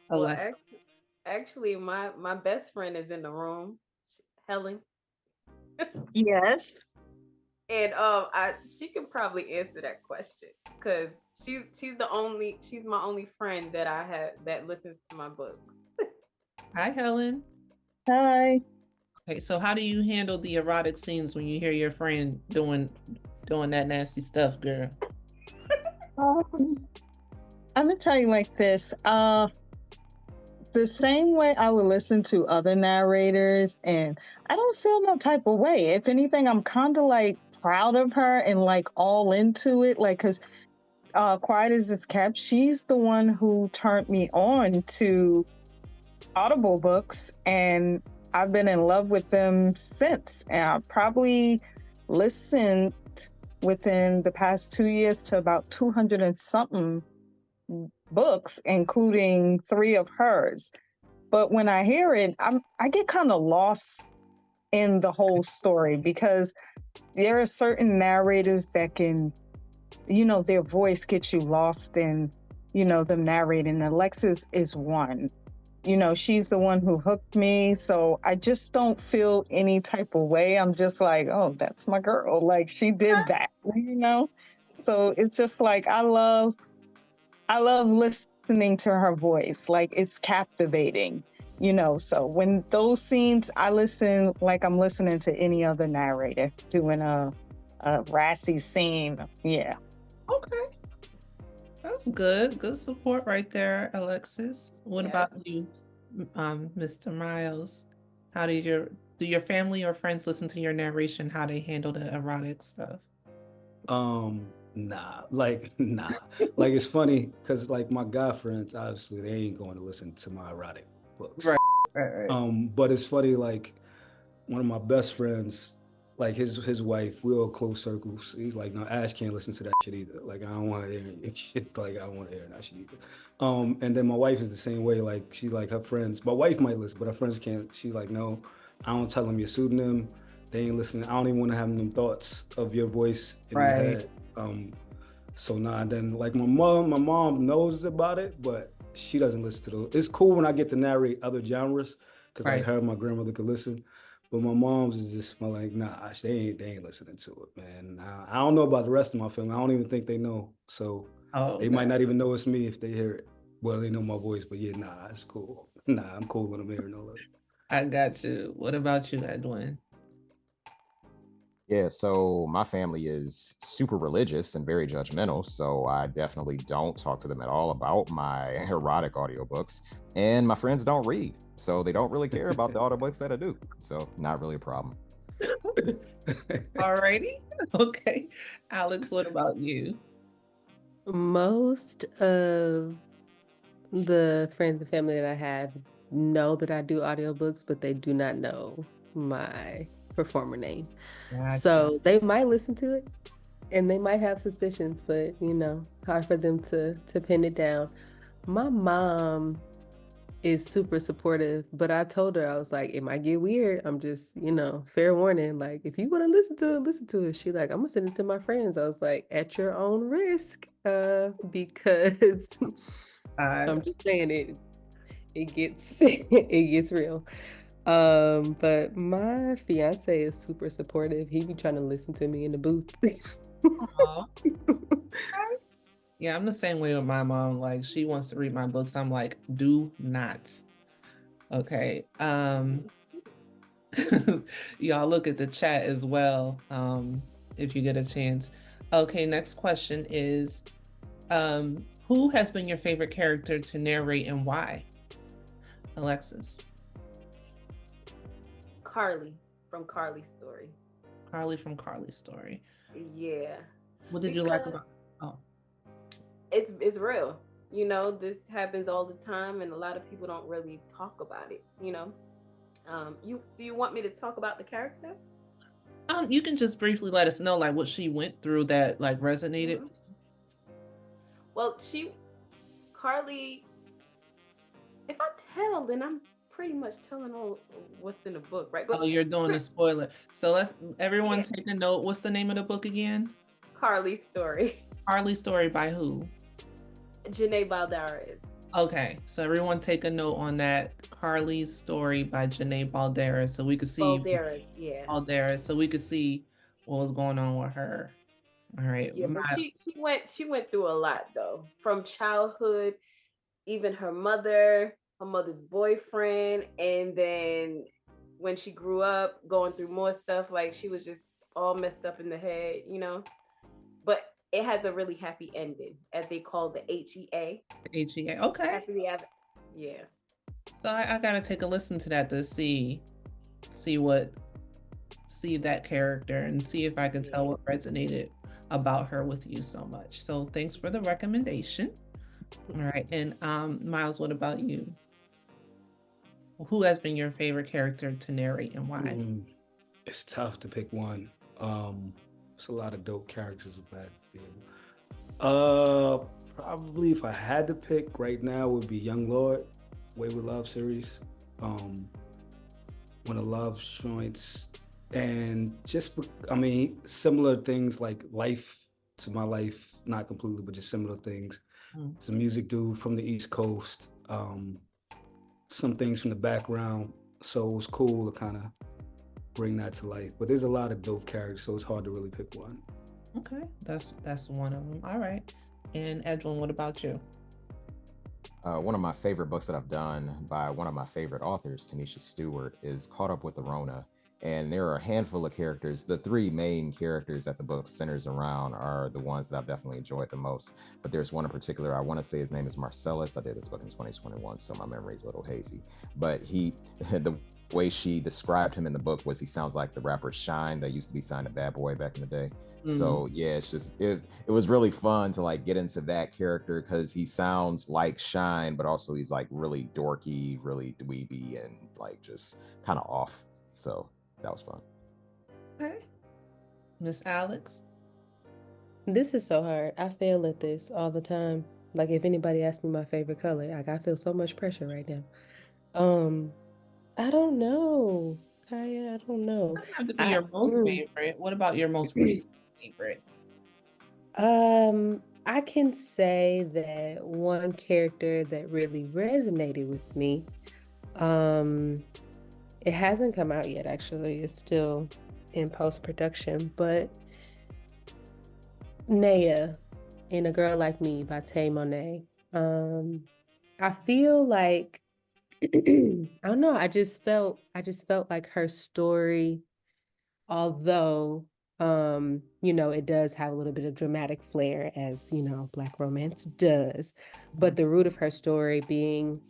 Well, actually, my best friend is in the room, Helen. Yes. And she can probably answer that question because she's my only friend that I have that listens to my books. Hi, Helen. Hi. Okay, so how do you handle the erotic scenes when you hear your friend doing that nasty stuff, girl? I'm gonna tell you like this. The same way I would listen to other narrators, and I don't feel no type of way. If anything, I'm kind of like proud of her and like all into it. Like, cause Quiet as It's Kept, she's the one who turned me on to Audible books, and I've been in love with them since. And I probably listened within the past 2 years to about 200 and something books, including 3 of hers. But when I hear it, I get kind of lost in the whole story because there are certain narrators that can, their voice gets you lost in, them narrating. Alexis is one. She's the one who hooked me. So I just don't feel any type of way. I'm just like, oh, that's my girl. Like she did that, So it's just like I love listening to her voice. Like it's captivating, So when those scenes, I listen like I'm listening to any other narrator doing a rassy scene. Yeah. Okay. That's good. Good support right there, Alexis. What about you, Mr. Myles? How do your family or friends listen to your narration? How they handle the erotic stuff? Nah. Like it's funny because like my guy friends, obviously they ain't going to listen to my erotic books. Right. But it's funny, like one of my best friends, like his wife, we're all close circles. He's like, no, Ash can't listen to that shit either. Like I don't want to hear shit. Like I don't want to hear that shit either. And then my wife is the same way. Like she like her friends. My wife might listen, but her friends can't. She's like, no, I don't tell them your pseudonym. They ain't listening. I don't even want to have them thoughts of your voice in their head. So nah. Then like my mom knows about it, but she doesn't listen to those. It's cool when I get to narrate other genres because like her and my grandmother could listen. But my mom's is just like, nah, they ain't listening to it, man. I don't know about the rest of my family. I don't even think they know. So they might not even know it's me if they hear it. Well, they know my voice, but yeah, nah, it's cool. Nah, I'm cool when I'm hearing all that. I got you. What about you, Edwin? Yeah, so my family is super religious and very judgmental, so I definitely don't talk to them at all about my erotic audiobooks. And my friends don't read, so they don't really care about the audiobooks that I do. So not really a problem. Alrighty. Okay. Alyx, what about you? Most of the friends and family that I have know that I do audiobooks, but they do not know my performer name. Gotcha. So they might listen to it and they might have suspicions, but hard for them to pin it down. My mom is super supportive, but I told her, I was like, it might get weird. I'm just, fair warning. Like, if you want to listen to it, listen to it. She like, I'm gonna send it to my friends. I was like, at your own risk, because I'm just saying it gets it gets real. But my fiance is super supportive. He be trying to listen to me in the booth. Yeah, I'm the same way with my mom. Like, she wants to read my books. I'm like, do not. Okay. Y'all look at the chat as well, if you get a chance. Okay, next question is, who has been your favorite character to narrate and why? Alexis. Carly from Carly's Story. Carly from Carly's Story. Yeah. What did you like about it? Oh. It's real. This happens all the time, and a lot of people don't really talk about it. Do you want me to talk about the character? You can just briefly let us know like what she went through that like resonated with you. Well, Carly, if I tell, then I'm pretty much telling all what's in the book, right? But you're doing a spoiler. So let's everyone take a note. What's the name of the book again? Carly's Story. Carly's Story by who? Janae Balderas. Okay, so everyone take a note on that. Carly's Story by Janae Balderas, so we could see Balderas, so we could see what was going on with her. All right. Yeah, but she went through a lot though, from childhood, even her mother's boyfriend, and then when she grew up, going through more stuff. Like, she was just all messed up in the head, But it has a really happy ending, as they call the HEA. HEA. Okay. Yeah. So I gotta take a listen to that to see that character and see if I can tell what resonated about her with you so much. So thanks for the recommendation. All right. And Myles, what about you? Who has been your favorite character to narrate and why? It's tough to pick one. It's a lot of dope characters with that. Probably if I had to pick right now would be Young Lord, Wayward Love series. One of Love's joints, and just similar things like life to my life, not completely, but just similar things. It's a music dude from the East Coast. Some things from the background, so it was cool to kind of bring that to life. But there's a lot of dope characters, so it's hard to really pick one. Okay, that's one of them. All right. And Edwin, what about you? One of my favorite books that I've done by one of my favorite authors, Tanisha Stewart, is Caught Up with the Rona. And there are a handful of characters. The three main characters that the book centers around are the ones that I've definitely enjoyed the most. But there's one in particular, I want to say his name is Marcellus. I did this book in 2021, so my memory is a little hazy. But the way she described him in the book was he sounds like the rapper Shine that used to be signed to Bad Boy back in the day. So yeah, it's just it was really fun to like get into that character because he sounds like Shine, but also he's like really dorky, really dweeby, and like just kind of off. So that was fun. Okay. Miss Alyx? This is so hard. I fail at this all the time. Like, if anybody asks me my favorite color, like, I feel so much pressure right now. I don't know. Kaya, I don't know. Doesn't have to be your most favorite. What about your most recent favorite? I can say that one character that really resonated with me, it hasn't come out yet, actually. It's still in post-production, but Naya in A Girl Like Me by Tay Monet. I feel like I don't know, I just felt like her story, although it does have a little bit of dramatic flair, as Black romance does, but the root of her story being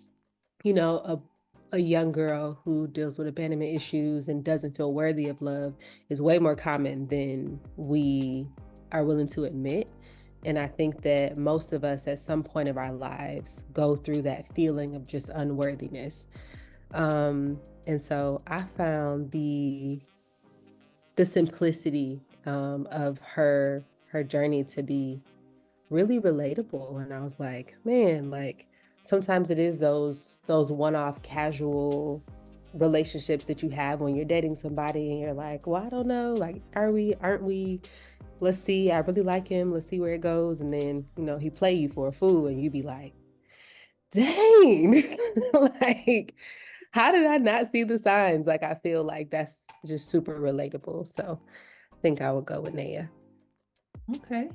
a young girl who deals with abandonment issues and doesn't feel worthy of love is way more common than we are willing to admit. And I think that most of us at some point of our lives go through that feeling of just unworthiness. And so I found the simplicity of her journey to be really relatable. And I was like, man, like, sometimes it is those one-off casual relationships that you have when you're dating somebody and you're like, well, I don't know, like, aren't we, let's see, I really like him, let's see where it goes. And then, he play you for a fool and you be like, dang, like, how did I not see the signs? Like, I feel like that's just super relatable. So I think I would go with Naya. Okay.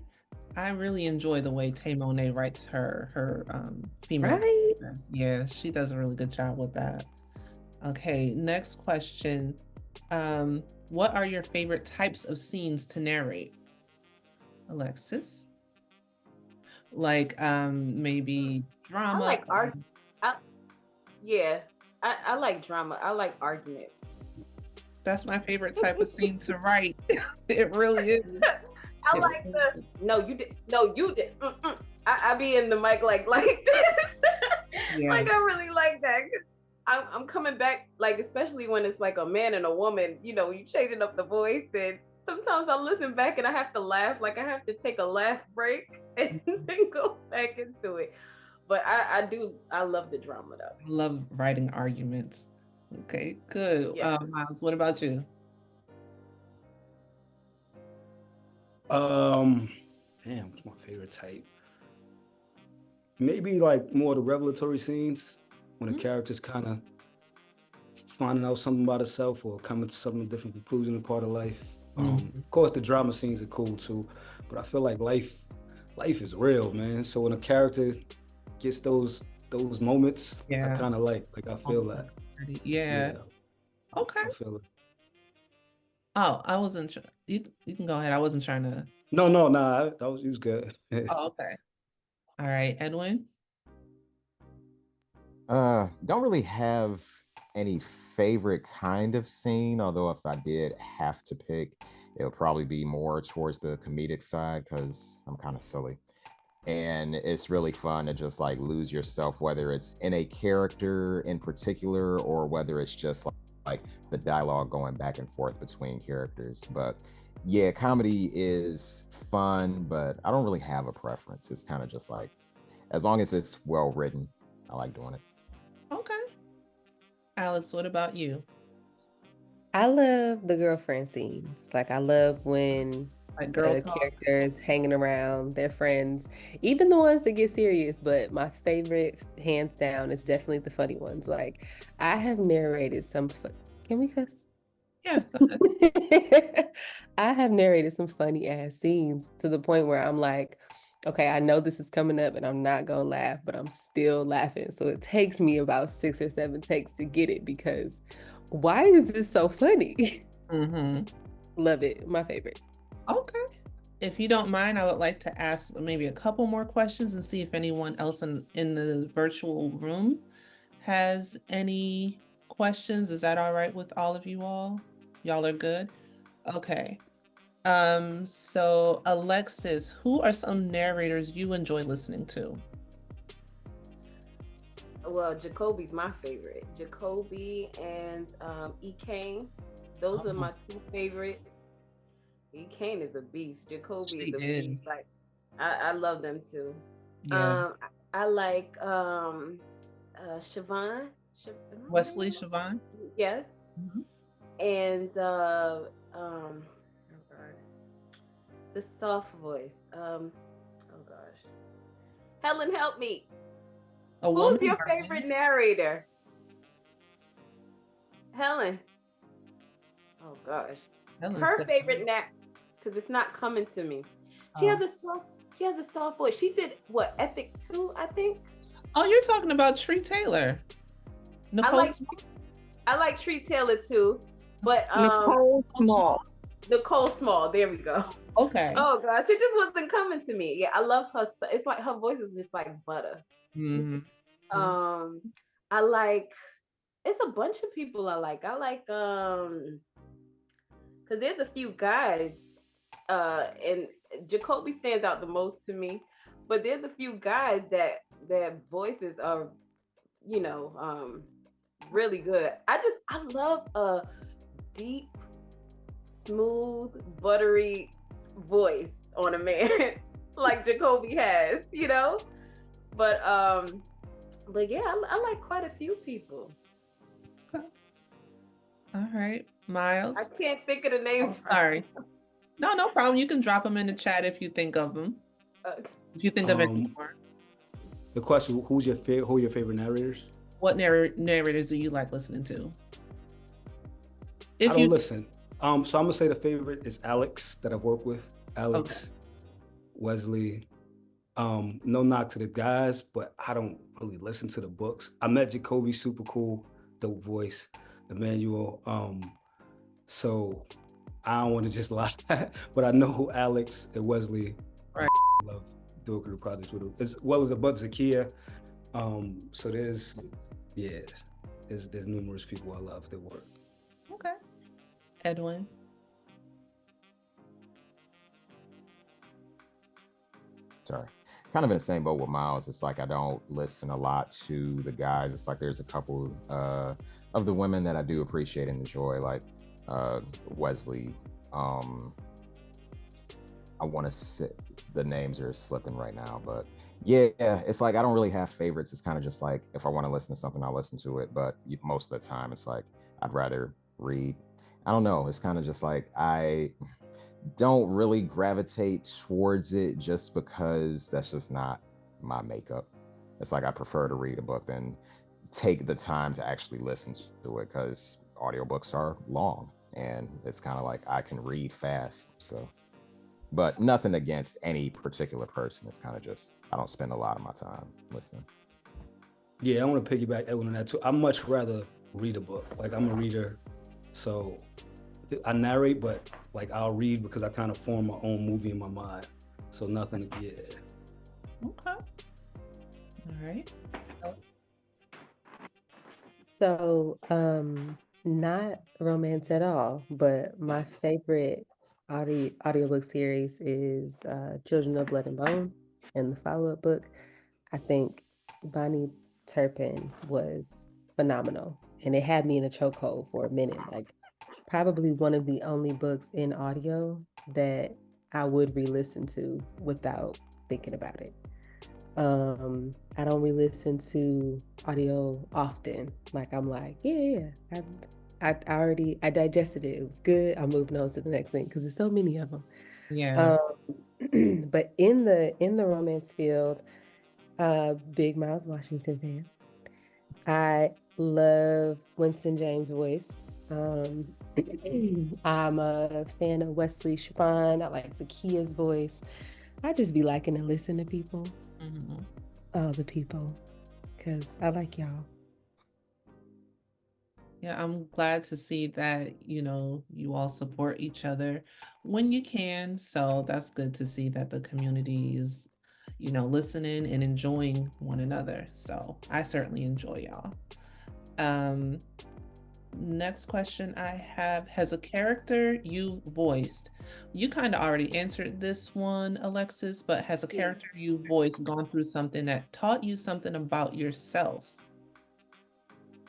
I really enjoy the way Tay Monet writes her female. Right? Yeah, she does a really good job with that. Okay, next question. What are your favorite types of scenes to narrate? Alexis? Like maybe drama. I like art. Yeah, I like drama. I like argument. That's my favorite type of scene to write. It really is. I like the no, you did. I be in the mic like this. Yeah. Like, I really like that. I'm coming back, like, especially when it's like a man and a woman, you changing up the voice, and sometimes I listen back and I have to laugh. Like, I have to take a laugh break and then go back into it. But I love the drama though. I love writing arguments. Okay, good. Yeah. Myles, what about you? What's my favorite type? Maybe like more the revelatory scenes when the character's kind of finding out something about herself or coming to some different conclusion in part of life. Of course, the drama scenes are cool too, but I feel like life is real, man. So when a character gets those moments, I kind of like I feel that. Yeah. Okay. I feel it. Oh, I wasn't sure. You can go ahead. I wasn't trying to. No, that was good. Oh, okay. All right, Edwin. Don't really have any favorite kind of scene, although if I did have to pick, it would probably be more towards the comedic side because I'm kind of silly. And it's really fun to just like lose yourself, whether it's in a character in particular or whether it's just like the dialogue going back and forth between characters. But yeah, comedy is fun, but I don't really have a preference. It's kind of just like, as long as it's well written, I like doing it. Okay. Alex, what about you? I love the girlfriend scenes. Like, I love when the characters hanging around, their friends, even the ones that get serious. But my favorite, hands down, is definitely the funny ones. Like, I have narrated some. Can we cuss? Yes. I have narrated some funny ass scenes to the point where I'm like, okay, I know this is coming up and I'm not gonna laugh, but I'm still laughing. So it takes me about 6 or 7 takes to get it because why is this so funny? Love it. My favorite. Okay. If you don't mind, I would like to ask maybe a couple more questions and see if anyone else in the virtual room has any questions. Is that all right with all of you all? Y'all are good? Okay. So Alexis, who are some narrators you enjoy listening to? Well, Jacoby's my favorite. Jacoby and E. Kane. Those are my 2 favorites. E. Kane is a beast. Jacoby is a beast. Like, I love them too. Yeah. I like Siobhan. Wesley Siobhan? Yes. And the soft voice. Oh gosh. Helen, help me. Who's your favorite narrator? Helen. Oh gosh. Her favorite because it's not coming to me. She has a soft voice. She did what, Ethic 2, I think? Oh, you're talking about Tree Taylor. I like Tree Taylor too, but Nicole Small, there we go. Okay. Oh gosh, it just wasn't coming to me. Yeah, I love her. It's like her voice is just like butter. I like, it's a bunch of people I like. I like because there's a few guys, and Jacoby stands out the most to me, but there's a few guys that their voices are, really good. I love a deep, smooth, buttery voice on a man like Jacoby has, But But yeah, I like quite a few people. Okay. All right, Myles. I can't think of the names. Oh, sorry. No problem. You can drop them in the chat if you think of them. Okay. If you think of any more. The question: who are your favorite narrators? What narrators do you like listening to? I don't listen. So I'm gonna say the favorite is Alyx that I've worked with. Alyx, okay. Wesley. No knock to the guys, but I don't really listen to the books. I met Jacoby, super cool, dope voice, Emmanuel. So I don't want to just lie, but I know who Alyx and Wesley. Right. I love doing the projects with them, as well as a bunch of Zakia. So there's numerous people I love that work. Okay. Edwin. Sorry. Kind of in the same boat with Myles. It's like I don't listen a lot to the guys. It's like there's a couple of the women that I do appreciate and enjoy, like Wesley. I want to say the names are slipping right now, but yeah, it's like I don't really have favorites. It's kind of just like if I want to listen to something, I'll listen to it. But most of the time, it's like I'd rather read. I don't know. It's kind of just like I don't really gravitate towards it just because that's just not my makeup. It's like I prefer to read a book than take the time to actually listen to it, because audiobooks are long and it's kind of like I can read fast. So, but nothing against any particular person. It's kind of just I don't spend a lot of my time listening. Yeah, I want to piggyback Edwin on that too. I much rather read a book. Like I'm a reader, so I narrate, but like I'll read because I kind of form my own movie in my mind. So nothing, yeah. Okay. All right. So, not romance at all, but my favorite audiobook series is Children of Blood and Bone, and the follow-up book. I think Bonnie Turpin was phenomenal, and it had me in a chokehold for a minute. Like, probably one of the only books in audio that I would re-listen to without thinking about it. I don't re-listen to audio often. Like I'm like, yeah, I digested it. It was good. I'm moving on to the next thing because there's so many of them. Yeah. But in the romance field, big Miles Washington fan. I love Winston James' voice. I'm a fan of Wesley Chapin. I like Zakia's voice. I just be liking to listen to people. All the people, because I like y'all. Yeah, I'm glad to see that, you all support each other when you can. So that's good to see that the community is, listening and enjoying one another. So I certainly enjoy y'all. Next question I have, has a character you voiced? You kind of already answered this one, Alexis, but has a character you voiced gone through something that taught you something about yourself?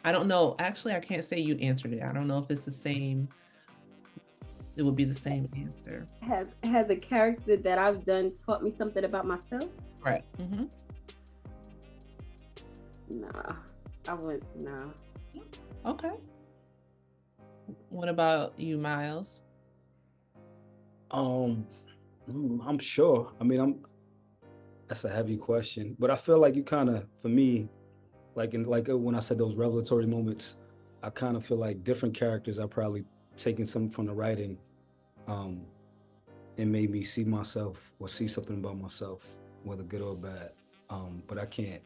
I don't know. Actually, I can't say you answered it. I don't know if it's the same. It would be the same answer. Has a character that I've done taught me something about myself? Right. Nah, I wouldn't. Nah. Okay. What about you, Myles? I'm sure. I mean, that's a heavy question, but I feel like you kind of, for me, like when I said those revelatory moments, I kind of feel like different characters are probably taking something from the writing, and made me see myself or see something about myself, whether good or bad. But I can't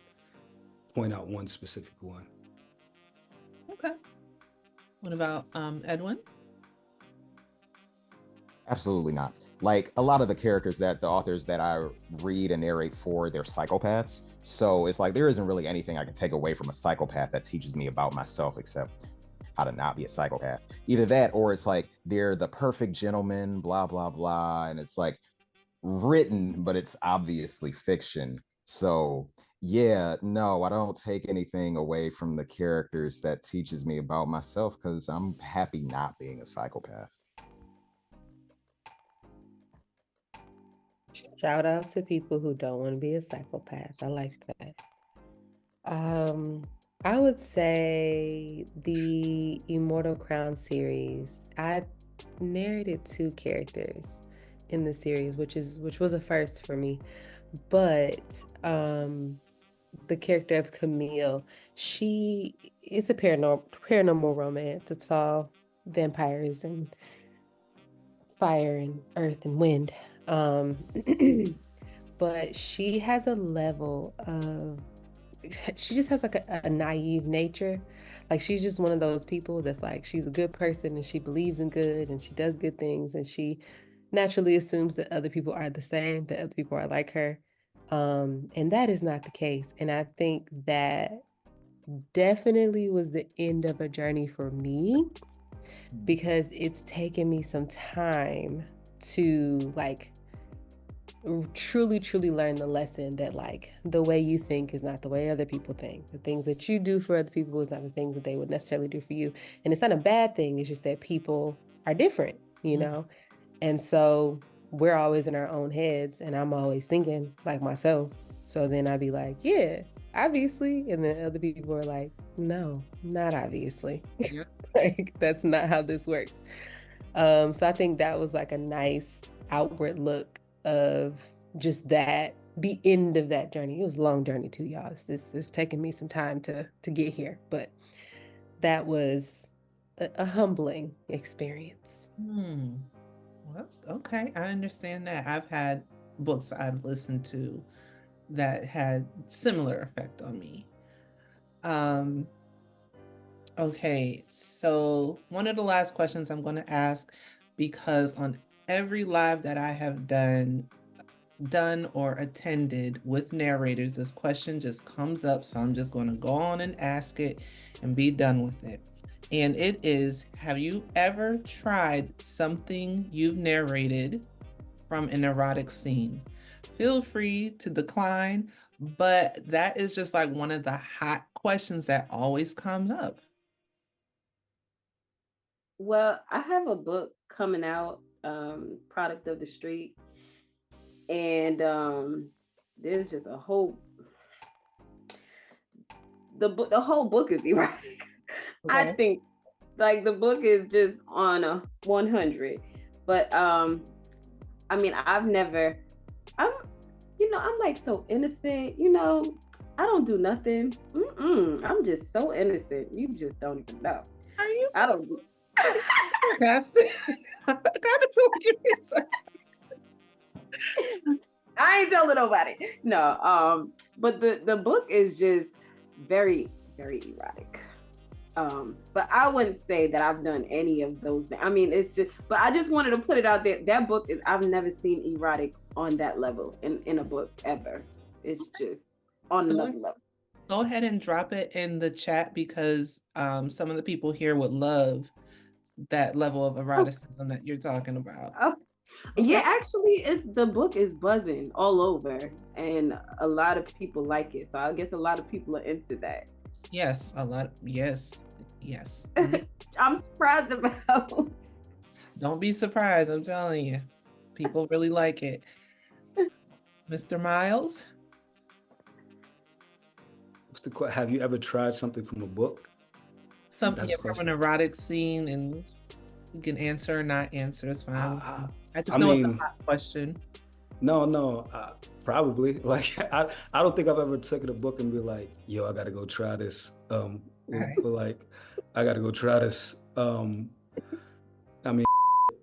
point out one specific one. Okay. What about Edwin? Absolutely not. Like a lot of the characters that the authors that I read and narrate for, they're psychopaths. So it's like there isn't really anything I can take away from a psychopath that teaches me about myself except how to not be a psychopath. Either that or it's like they're the perfect gentleman, blah, blah, blah. And it's like written, but it's obviously fiction. So yeah, no, I don't take anything away from the characters that teaches me about myself because I'm happy not being a psychopath. Shout out to people who don't want to be a psychopath. I like that. I would say the Immortal Crown series. I narrated 2 characters in the series, which was a first for me. But the character of Camille, she is a paranormal romance. It's all vampires and fire and earth and wind. But she has a level of she just has like a naive nature. Like she's just one of those people that's like she's a good person and she believes in good and she does good things and she naturally assumes that other people are the same, that other people are like her. And that is not the case. And I think that definitely was the end of a journey for me because it's taken me some time to like truly learn the lesson that like the way you think is not the way other people think. The things that you do for other people is not the things that they would necessarily do for you. And it's not a bad thing. It's just that people are different, you know? And so we're always in our own heads and I'm always thinking like myself. So then I'd be like, yeah, obviously. And then other people are like, no, not obviously. Yeah. Like that's not how this works. So I think that was like a nice outward look of just that, the end of that journey. It was a long journey too, y'all. It's taken me some time to get here, but that was a humbling experience. Well, that's okay. I understand that. I've had books I've listened to that had similar effect on me. Okay, so one of the last questions I'm going to ask, because on every live that I have done or attended with narrators, this question just comes up. So I'm just going to go on and ask it and be done with it. And it is, have you ever tried something you've narrated from an erotic scene? Feel free to decline, but that is just like one of the hot questions that always comes up. Well, I have a book coming out, Product of the Street, and there's just a whole the whole book is erotic. Okay. I think like the book is just on a 100, but I mean I'm like so innocent, I don't do nothing. I'm just so innocent. You just don't even know. Are you? I don't. Sarcastic. I kind of feel like you're being sarcastic. I ain't telling nobody. No. But the book is just very, very erotic. But I wouldn't say that I've done any of those things. I mean, it's just. But I just wanted to put it out there. That book is. I've never seen erotic on that level in a book ever. It's just on another level. Go ahead and drop it in the chat because some of the people here would love that level of eroticism that you're talking about. Oh. Okay. Yeah, actually, the book is buzzing all over, and a lot of people like it. So I guess a lot of people are into that. Yes, a lot. Yes. I'm surprised about. Don't be surprised. I'm telling you, people really like it. Mr. Myles? Have you ever tried something from a book? Something from an erotic scene, and you can answer or not answer. It's fine. I just know it's a hot question. No, probably. Like I don't think I've ever taken a book and be like, yo, I gotta go try this. Right. But like, I gotta go try this. I mean,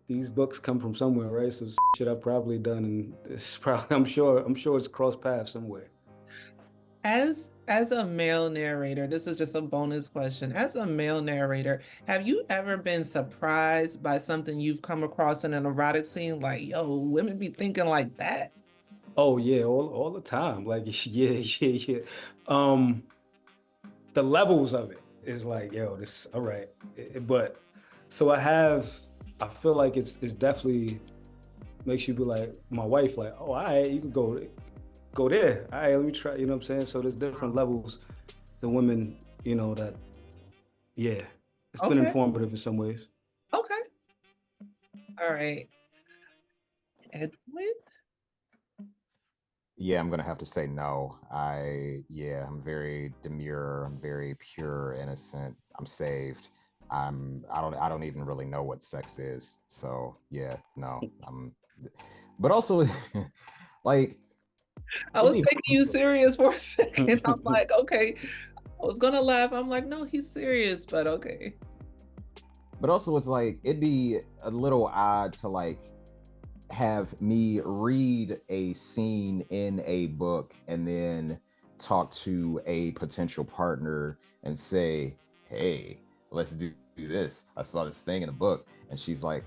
these books come from somewhere, right? So shit I've probably done, and it's probably I'm sure it's crossed paths somewhere. As a male narrator, this is just a bonus question. As a male narrator, have you ever been surprised by something you've come across in an erotic scene? Like, yo, women be thinking like that? Oh yeah, all the time. Like, yeah. The levels of it is like, yo, this all right. But so I feel like it's definitely makes you be like, my wife, like, oh, all right, you can go there. All right, let me try, you know what I'm saying? So there's different levels, the women, that, yeah, it's been informative in some ways. Okay. All right. Edwin? Yeah, I'm gonna have to say no. I'm very demure. I'm very pure, innocent. I'm saved. I don't even really know what sex is. So yeah, no. But also, like, I was taking you serious for a second. I'm like, okay, I was gonna laugh. I'm like, no, he's serious, but okay. But also, it's like it'd be a little odd to like have me read a scene in a book and then talk to a potential partner and say, hey, let's do this. I saw this thing in a book. And she's like,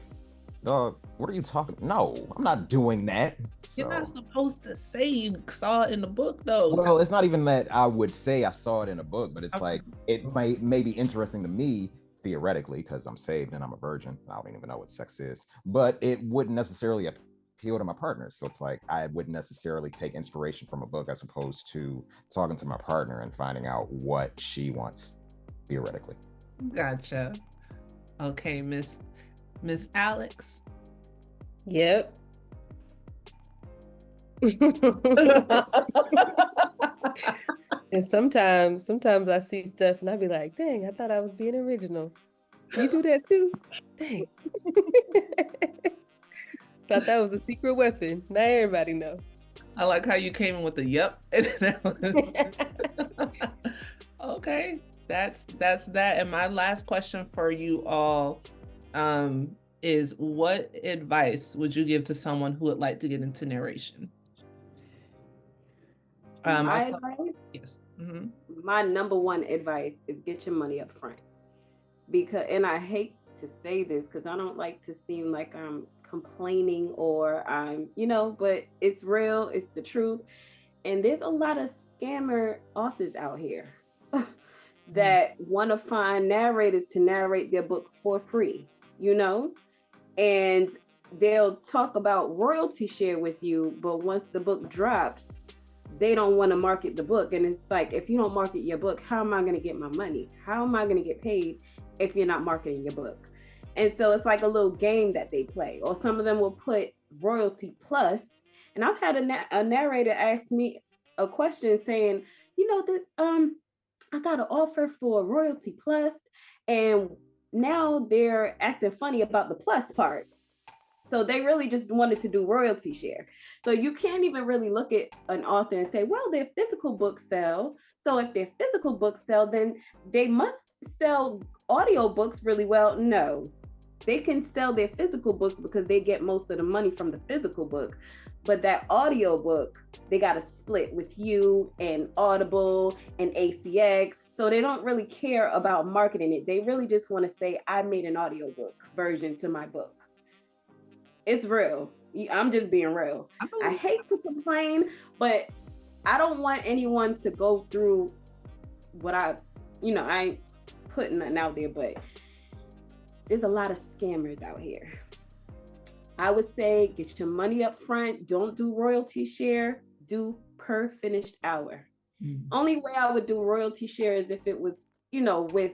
dog, what are you talking? No, I'm not doing that. You're not supposed to say you saw it in the book, though. Well, it's not even that I would say I saw it in a book, but it's like it may be interesting to me theoretically because I'm saved and I'm a virgin. I don't even know what sex is, but it wouldn't necessarily appeal to my partner. So it's like I wouldn't necessarily take inspiration from a book as opposed to talking to my partner and finding out what she wants theoretically. Gotcha. Okay, Miss Alyx. Yep. And sometimes I see stuff and I be like, dang, I thought I was being original. You do that too? Dang. Thought that was a secret weapon. Now everybody know. I like how you came in with the yep. Okay, that's that. And my last question for you all is, what advice would you give to someone who would like to get into narration? My advice? Yes. Mm-hmm. My number one advice is get your money up front. And I hate to say this because I don't like to seem like I'm complaining or I'm, but it's real, it's the truth. And there's a lot of scammer authors out here that want to find narrators to narrate their book for free, and they'll talk about royalty share with you, but once the book drops, they don't want to market the book. And it's like, if you don't market your book, how am I going to get my money? How am I going to get paid if you're not marketing your book? And so it's like a little game that they play. Or some of them will put royalty plus. And I've had a narrator ask me a question saying, this, I got an offer for royalty plus, and now they're acting funny about the plus part. So they really just wanted to do royalty share. So you can't even really look at an author and say, well, their physical books sell. So if their physical books sell, then they must sell audiobooks really well. No, they can sell their physical books because they get most of the money from the physical book. But that audiobook, they got to split with you and Audible and ACX. So they don't really care about marketing it. They really just want to say, I made an audiobook version to my book. It's real. I'm just being real. I hate to complain, but I don't want anyone to go through what I ain't putting nothing out there, but there's a lot of scammers out here. I would say get your money up front. Don't do royalty share. Do per finished hour. Only way I would do royalty share is if it was, with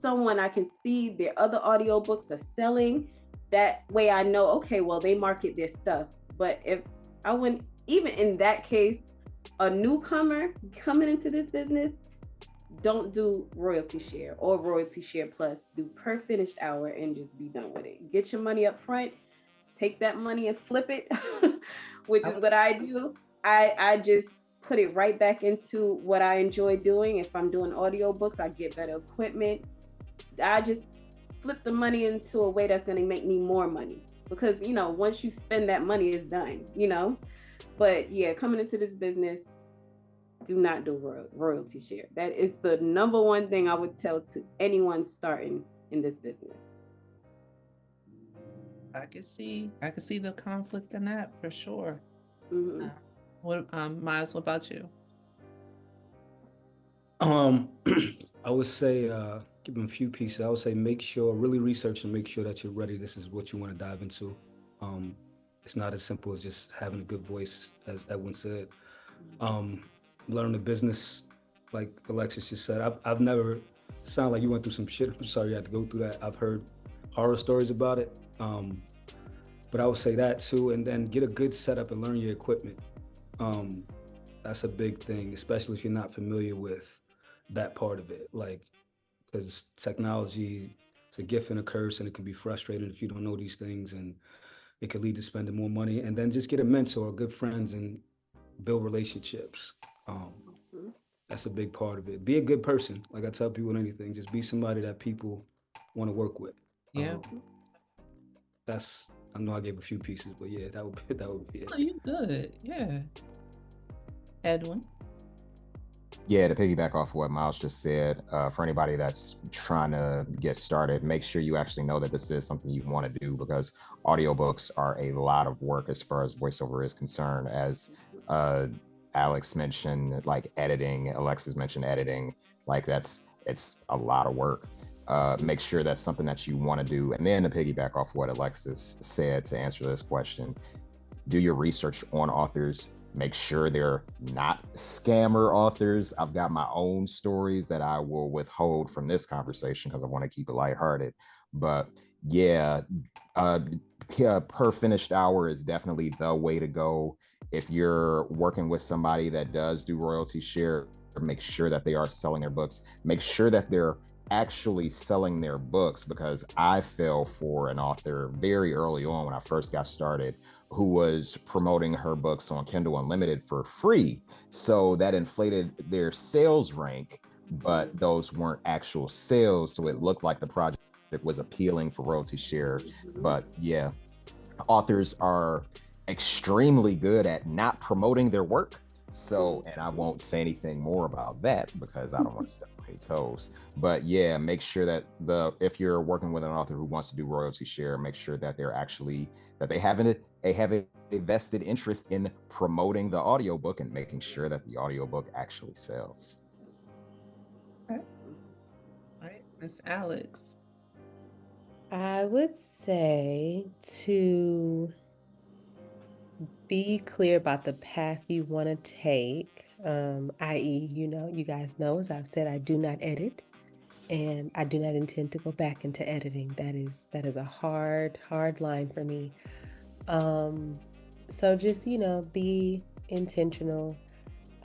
someone I can see their other audiobooks are selling. That way I know, okay, well, they market their stuff. But if I wouldn't, even in that case, a newcomer coming into this business, don't do royalty share or royalty share plus. Do per finished hour and just be done with it. Get your money up front, take that money and flip it, which is what I do. I just put it right back into what I enjoy doing. If I'm doing audiobooks, I get better equipment. I just flip the money into a way that's going to make me more money, because once you spend that money, it's done. But yeah, coming into this business, do not do royalty share. That is the number one thing I would tell to anyone starting in this business. I can see the conflict in that for sure. Mm-hmm. Myles, what about you? I would say give them a few pieces. I would say really research and make sure that you're ready. This is what you want to dive into. It's not as simple as just having a good voice, as Edwin said. Learn the business, like Alexis just said. I've never, sound like you went through some shit. I'm sorry you had to go through that. I've heard horror stories about it. But I would say that too, and then get a good setup and learn your equipment. That's a big thing, especially if you're not familiar with that part of it. Like, because technology is a gift and a curse, and it can be frustrating if you don't know these things, and it could lead to spending more money. And then just get a mentor, good friends, and build relationships. That's a big part of it. Be a good person. Like I tell people anything, just be somebody that people want to work with. Yeah. I know I gave a few pieces, but yeah, that would be it. Oh, you good. Yeah. Edwin. Yeah, to piggyback off what Myles just said, for anybody that's trying to get started, make sure you actually know that this is something you want to do, because audiobooks are a lot of work as far as voiceover is concerned. As Alyx mentioned, like editing, Alexis mentioned editing, like it's a lot of work. Make sure that's something that you want to do. And then to piggyback off what Alexis said to answer this question, do your research on authors. Make sure they're not scammer authors. I've got my own stories that I will withhold from this conversation because I want to keep it lighthearted. But yeah, per finished hour is definitely the way to go. If you're working with somebody that does do royalty share, make sure that they are selling their books. Make sure that they're actually selling their books, because I fell for an author very early on when I first got started who was promoting her books on Kindle Unlimited for free. So that inflated their sales rank, but those weren't actual sales. So it looked like the project was appealing for royalty share. But yeah, authors are extremely good at not promoting their work. So, and I won't say anything more about that because I don't want to step on any toes. But yeah, make sure that if you're working with an author who wants to do royalty share, make sure that they have a vested interest in promoting the audiobook and making sure that the audiobook actually sells. Okay. All right, Miss Alyx. I would say to be clear about the path you want to take, i.e., you guys know, as I've said, I do not edit, and I do not intend to go back into editing. That is a hard line for me. So just, be intentional.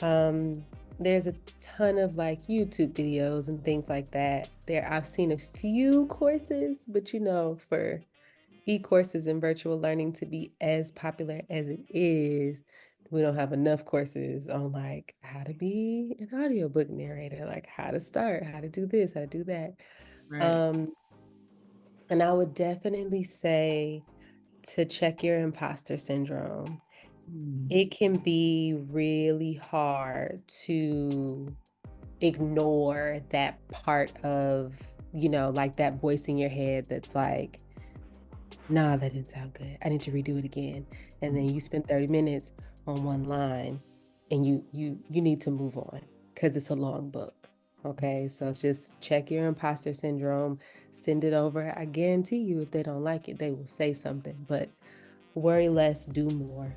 There's a ton of like YouTube videos and things like that. I've seen a few courses, but for e-courses and virtual learning to be as popular as it is, we don't have enough courses on like how to be an audiobook narrator, like how to start, how to do this, how to do that. Right. And I would definitely say to check your imposter syndrome. It can be really hard to ignore that part of, like that voice in your head that's like, nah, that didn't sound good. I need to redo it again. And then you spend 30 minutes on one line and you need to move on because it's a long book. Okay, so just check your imposter syndrome, send it over. I guarantee you, if they don't like it, they will say something. But worry less, do more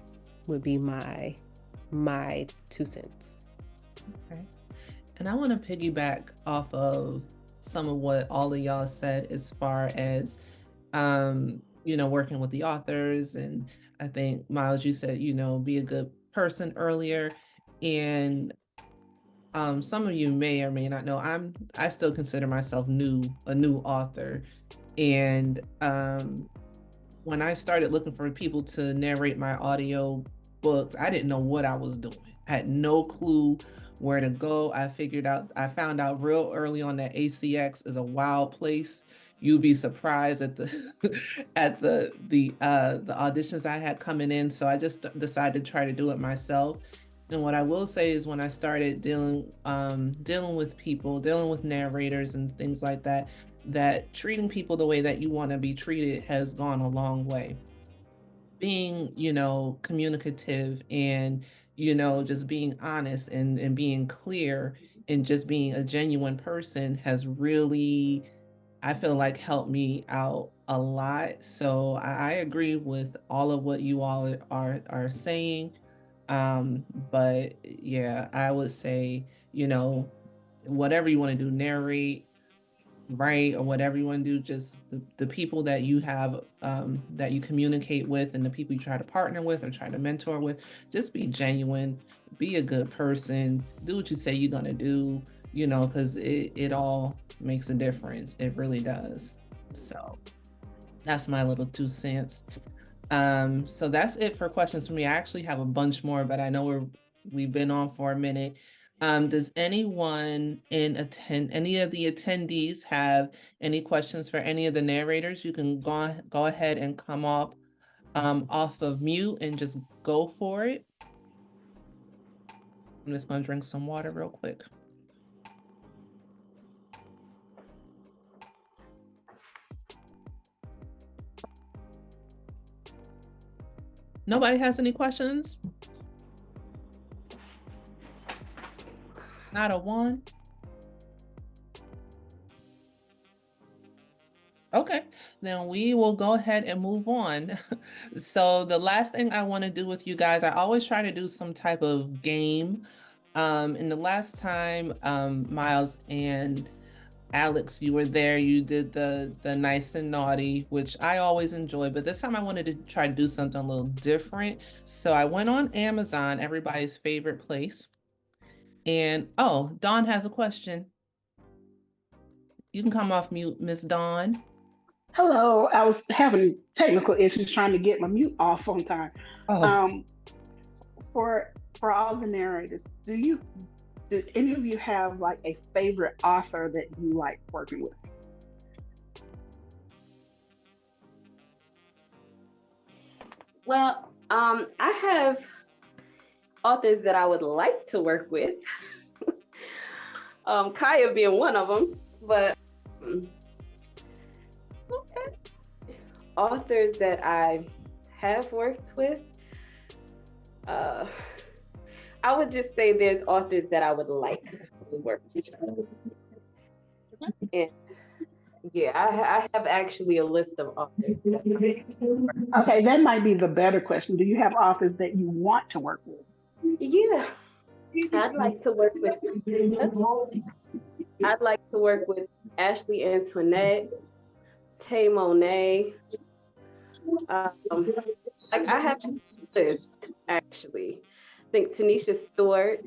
would be my 2 cents. Okay. And I want to piggyback off of some of what all of y'all said as far as working with the authors. And I think, Myles, you said, be a good person earlier. And some of you may or may not know, I still consider myself a new author. And when I started looking for people to narrate my audio books, I didn't know what I was doing. I had no clue where to go. I found out real early on that ACX is a wild place. You'd be surprised at the at the auditions I had coming in. So I just decided to try to do it myself. And what I will say is when I started dealing with people, dealing with narrators and things like that, that treating people the way that you want to be treated has gone a long way. Being, communicative and, just being honest and being clear and just being a genuine person has really, I feel like, helped me out a lot. So I agree with all of what you all are saying. But yeah, I would say, whatever you want to do, narrate, write or whatever you want to do, just the people that you have, that you communicate with, and the people you try to partner with or try to mentor with, just be genuine, be a good person, do what you say you're going to do, you know, because it all makes a difference. It really does. So that's my little 2 cents. So that's it for questions for me. I actually have a bunch more, but I know we've been on for a minute. Does anyone any of the attendees have any questions for any of the narrators? You can go ahead and come off of mute and just go for it. I'm just gonna drink some water real quick. Nobody has any questions? Not a one? Okay, then we will go ahead and move on. So the last thing I want to do with you guys, I always try to do some type of game. And the last time, Myles and Alyx, you were there, you did the nice and naughty, which I always enjoy, but this time I wanted to try to do something a little different. So I went on Amazon, everybody's favorite place. And oh, Dawn has a question. You can come off mute, Miss Dawn. Hello, I was having technical issues trying to get my mute off on time. Oh. For all the narrators, do any of you have like a favorite author that you like working with? Well, I have authors that I would like to work with. Kaya being one of them, but okay. Authors that I have worked with, I would just say there's authors that I would like to work with. And yeah, I have actually a list of authors. Okay, that might be the better question. Do you have authors that you want to work with? Yeah, I'd like to work with. I'd like to work with Ashley Antoinette, Tay Monet. Like I have this actually. I think Tanisha Stewart.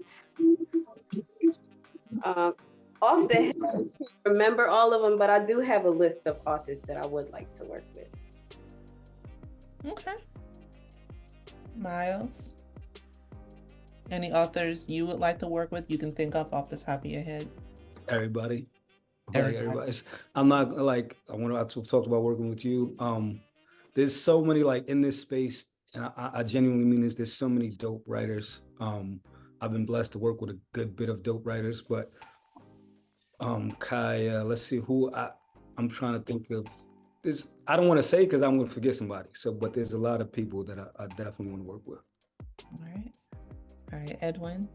Off the head, I can't remember all of them, but I do have a list of authors that I would like to work with. Okay. Myles, any authors you would like to work with? You can think of off the top of your head. Everybody. I'm not like when I talked about working with you. There's so many like in this space, and I genuinely mean this. There's so many dope writers. I've been blessed to work with a good bit of dope writers, but Kaya, let's see who I'm trying to think of. This I don't want to say because I'm going to forget somebody. So, but there's a lot of people that I definitely want to work with. All right, Edwin.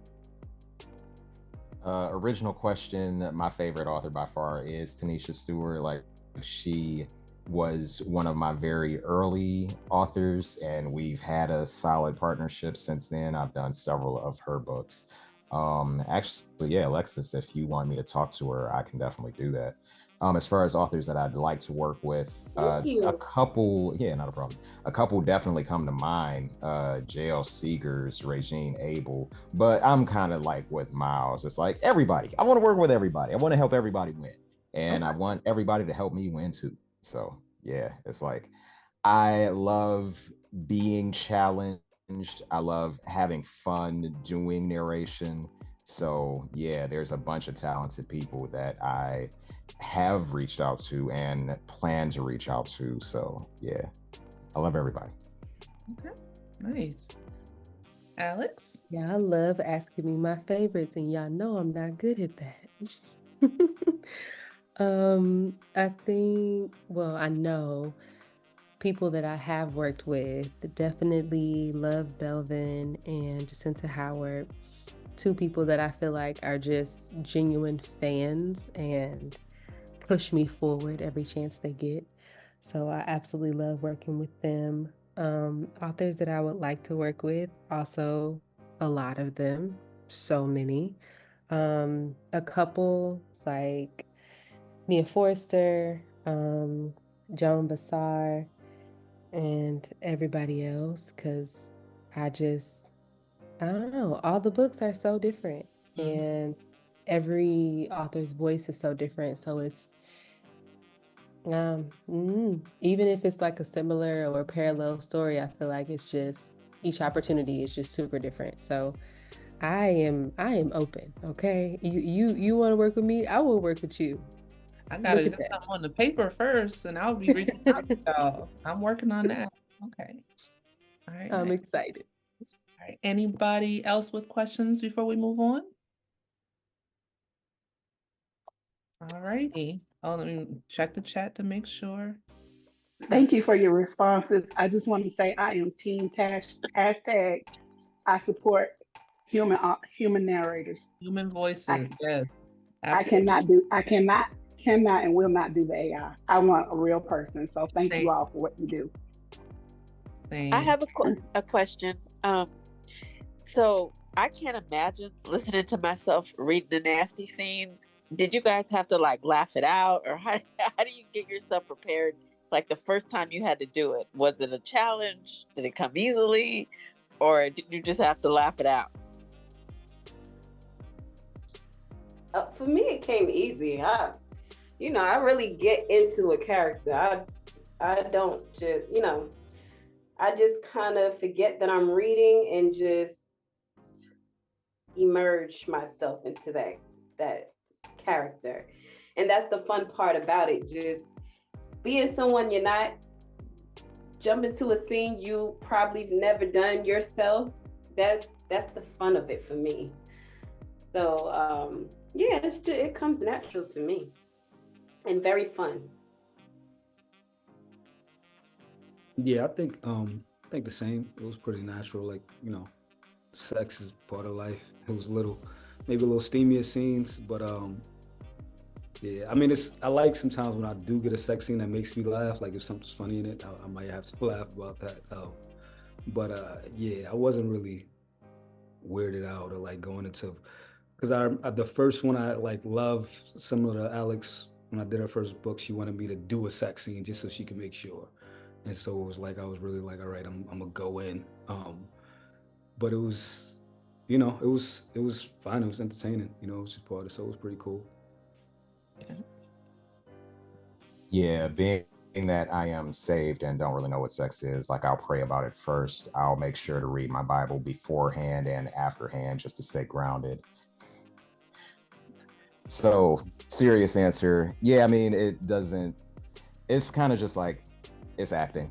Original question. My favorite author by far is Tanisha Stewart. Like she was one of my very early authors, and we've had a solid partnership since then. I've done several of her books. Actually, yeah, Alexis, if you want me to talk to her, I can definitely do that. As far as authors that I'd like to work with, a couple, yeah, not a problem. A couple definitely come to mind. J.L. Seegers, Regine Abel, but I'm kind of like with Myles. It's like everybody. I want to work with everybody. I want to help everybody win, and I want everybody to help me win too. So yeah, it's like I love being challenged. I love having fun doing narration. So yeah, there's a bunch of talented people that I have reached out to and plan to reach out to. So yeah, I love everybody. Okay, nice. Alyx? Yeah, I love asking me my favorites, and y'all know I'm not good at that. I think, well, I know people that I have worked with, definitely love Belvin and Jacinta Howard. Two people that I feel like are just genuine fans and push me forward every chance they get. So I absolutely love working with them. Authors that I would like to work with, also a lot of them, so many. A couple, it's like Nia Forster, Joan Bassar, and everybody else, because I don't know, all the books are so different, and every author's voice is so different. So it's even if it's like a similar or parallel story, I feel like it's just each opportunity is just super different. So I am open. Okay, you want to work with me? I will work with you. I gotta get something on the paper first, and I'll be reaching out to y'all. I'm working on that. Okay. All right. I'm excited. All right. Anybody else with questions before we move on? All righty. Oh, let me check the chat to make sure. Thank you for your responses. I just want to say I am team hashtag I support human narrators. Human voices, yes. Absolutely. I cannot and will not do the AI. I want a real person. So thank you all for what you do. Same. I have a question. So I can't imagine listening to myself reading the nasty scenes. Did you guys have to like laugh it out, or how do you get yourself prepared? Like the first time you had to do it, was it a challenge? Did it come easily, or did you just have to laugh it out? For me, it came easy. I really get into a character. I don't just, I just kind of forget that I'm reading and just immerse myself into that character. And that's the fun part about it. Just being someone you're not, jump into a scene you probably never done yourself. That's the fun of it for me. So yeah, it comes natural to me and very fun. Yeah, I think the same. It was pretty natural. Like, sex is part of life. It was maybe a little steamier scenes, but yeah. I mean, I like sometimes when I do get a sex scene that makes me laugh. Like if something's funny in it, I might have to laugh about that. But yeah, I wasn't really weirded out or like going into, because the first one I like love, similar to Alyx, when I did her first book, she wanted me to do a sex scene just so she could make sure. And so it was like I was really like, all right, I'm gonna go in. But it was, it was fine. It was entertaining. It was just part of it. So it was pretty cool. Yeah, being that I am saved and don't really know what sex is, like I'll pray about it first. I'll make sure to read my Bible beforehand and afterhand just to stay grounded. So, serious answer. Yeah, I mean, it's kind of just like, it's acting.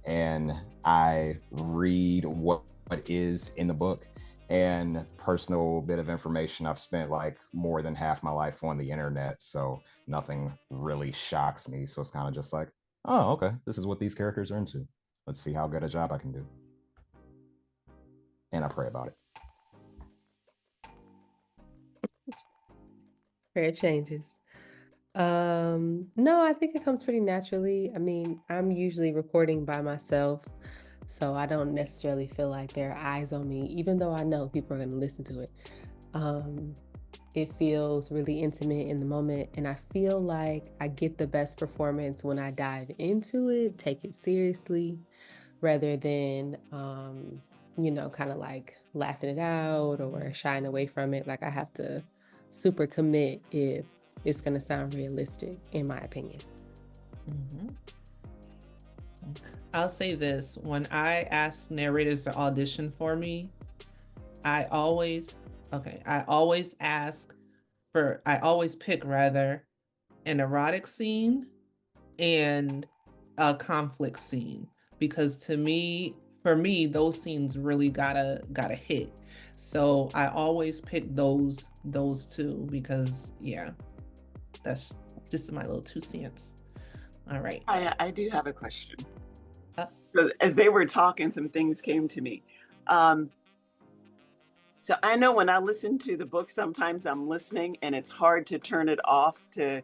And I read what is in the book, and personal bit of information. I've spent like more than half my life on the internet, so nothing really shocks me. So it's kind of just like, oh, okay, this is what these characters are into. Let's see how good a job I can do. And I pray about it. Prayer changes. No, I think it comes pretty naturally. I mean, I'm usually recording by myself, so I don't necessarily feel like there are eyes on me, even though I know people are going to listen to it. It feels really intimate in the moment, and I feel like I get the best performance when I dive into it, take it seriously, rather than, kind of like laughing it out or shying away from it. Like I have to super commit if it's going to sound realistic, in my opinion. Mm-hmm. I'll say this. When I ask narrators to audition for me, I always pick rather an erotic scene and a conflict scene, because for me, those scenes really gotta hit. So I always pick those two, because yeah, that's just my little 2 cents. All right. I do have a question. So as they were talking, some things came to me. So I know when I listen to the book, sometimes I'm listening and it's hard to turn it off to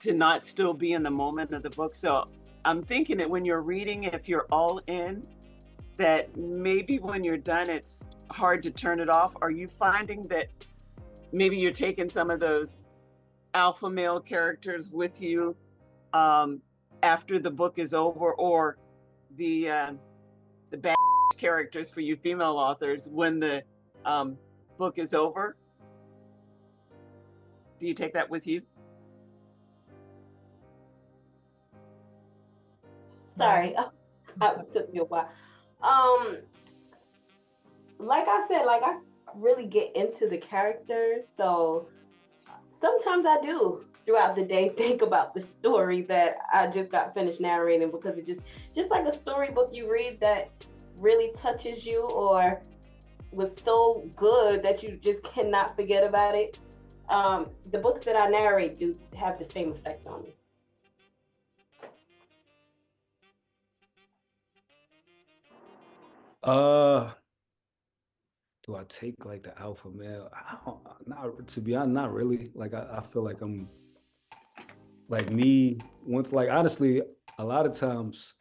not still be in the moment of the book. So I'm thinking that when you're reading, if you're all in, that maybe when you're done, it's hard to turn it off. Are you finding that maybe you're taking some of those alpha male characters with you after the book is over, or the bad characters for you female authors when the book is over? Do you take that with you? Sorry, it took me a while. Like I said, like I really get into the characters, so sometimes I do throughout the day think about the story that I just got finished narrating, because it just like a storybook you read that really touches you or was so good that you just cannot forget about it. The books that I narrate do have the same effect on me. Do I take like the alpha male? Not to be honest, not really. Like I feel like I'm like me once. Like honestly, a lot of times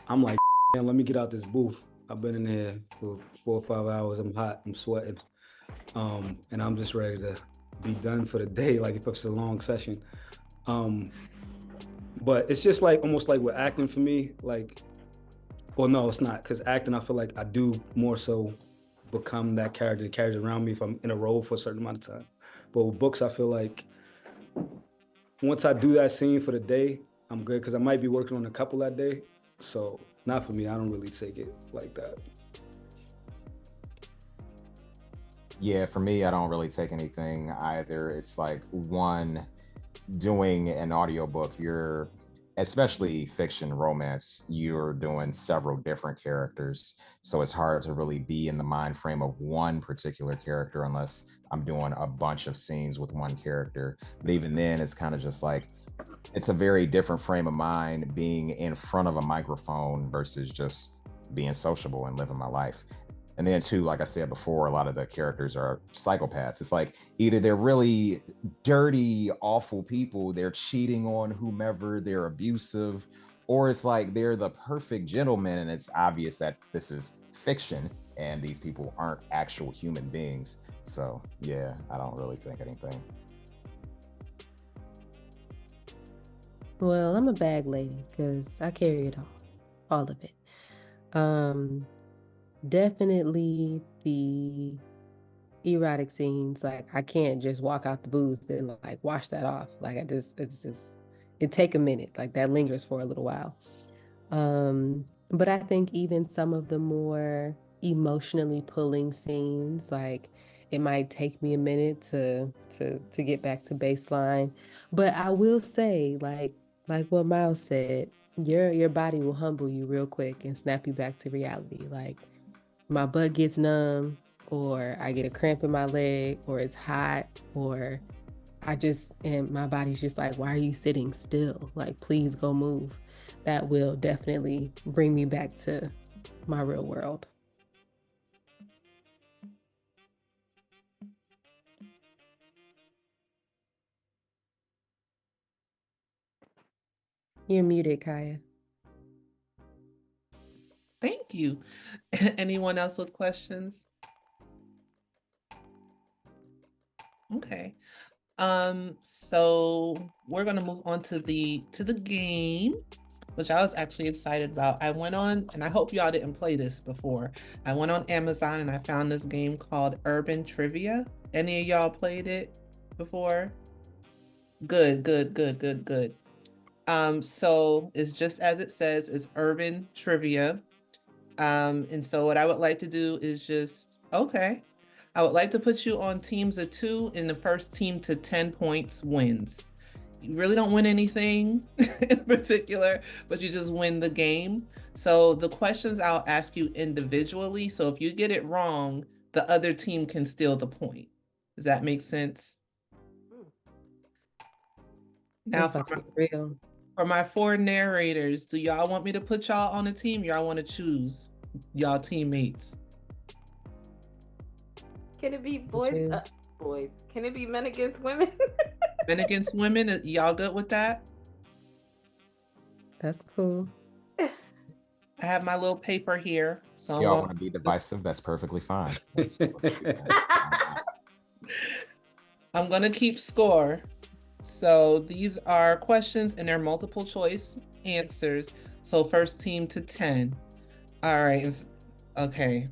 I'm like, man, let me get out this booth. I've been in there for 4 or 5 hours. I'm hot. I'm sweating, and I'm just ready to be done for the day. Like if it's a long session, but it's just like almost like with acting for me. Like, well, no, it's not, because acting, I feel like I do more so become that character, the character around me if I'm in a role for a certain amount of time. But with books, I feel like once I do that scene for the day, I'm good, because I might be working on a couple that day. So not for me. I don't really take it like that. Yeah, for me, I don't really take anything either. It's like, one, doing an audiobook, you're, especially fiction, romance, you're doing several different characters. So it's hard to really be in the mind frame of one particular character unless I'm doing a bunch of scenes with one character. But even then, it's kind of just like, it's a very different frame of mind being in front of a microphone versus just being sociable and living my life. And then too, like I said before, a lot of the characters are psychopaths. It's like either they're really dirty, awful people, they're cheating on whomever, they're abusive, or it's like they're the perfect gentleman, and it's obvious that this is fiction and these people aren't actual human beings. So yeah, I don't really think anything. Well, I'm a bag lady because I carry it all of it. Definitely the erotic scenes. Like I can't just walk out the booth and like wash that off. Like it take a minute. Like that lingers for a little while. But I think even some of the more emotionally pulling scenes, like it might take me a minute to get back to baseline. But I will say, like what Myles said, your body will humble you real quick and snap you back to reality. Like my butt gets numb, or I get a cramp in my leg, or it's hot, or and my body's just like, why are you sitting still? Like, please go move. That will definitely bring me back to my real world. You're muted, Kaya. Thank you. Anyone else with questions? Okay. So we're gonna move on to the game, which I was actually excited about. I went on, and I hope y'all didn't play this before. I went on Amazon and I found this game called Urban Trivia. Any of y'all played it before? Good. So it's just as it says, it's Urban Trivia. And so what I would like to do is I would like to put you on teams of 2, and the first team to 10 points wins. You really don't win anything in particular, but you just win the game. So the questions I'll ask you individually. So if you get it wrong, the other team can steal the point. Does that make sense? Now for my 4 narrators, do y'all want me to put y'all on a team? Y'all want to choose y'all teammates? Can it be boys? Boys. Can it be men against women? Men against women? Y'all good with that? That's cool. I have my little paper here. So y'all want to be divisive? That's perfectly fine. I'm going to keep score. So these are questions and they're multiple choice answers. So first team to 10. All right. Okay.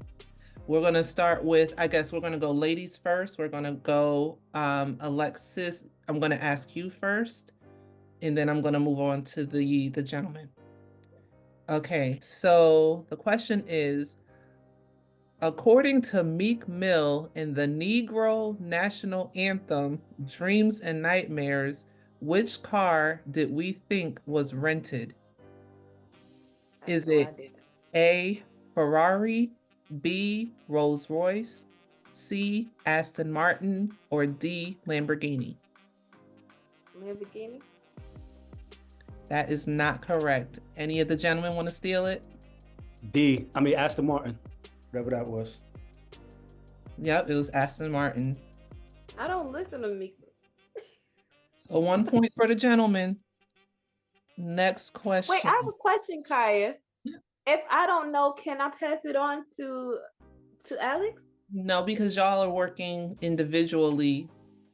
We're going to start with, I guess we're going to go ladies first. We're going to go Alexis. I'm going to ask you first, and then I'm going to move on to the gentleman. Okay. So the question is, according to Meek Mill in the Negro National Anthem, Dreams and Nightmares, which car did we think was rented? Is it A, Ferrari, B, Rolls Royce, C, Aston Martin, or D, Lamborghini? Lamborghini? That is not correct. Any of the gentlemen want to steal it? Aston Martin. Whatever that was. Yep, it was Aston Martin. I don't listen to Meek. So 1 point for the gentleman. Next question. Wait, I have a question, Kaya. If I don't know, can I pass it on to Alex? No, because y'all are working individually.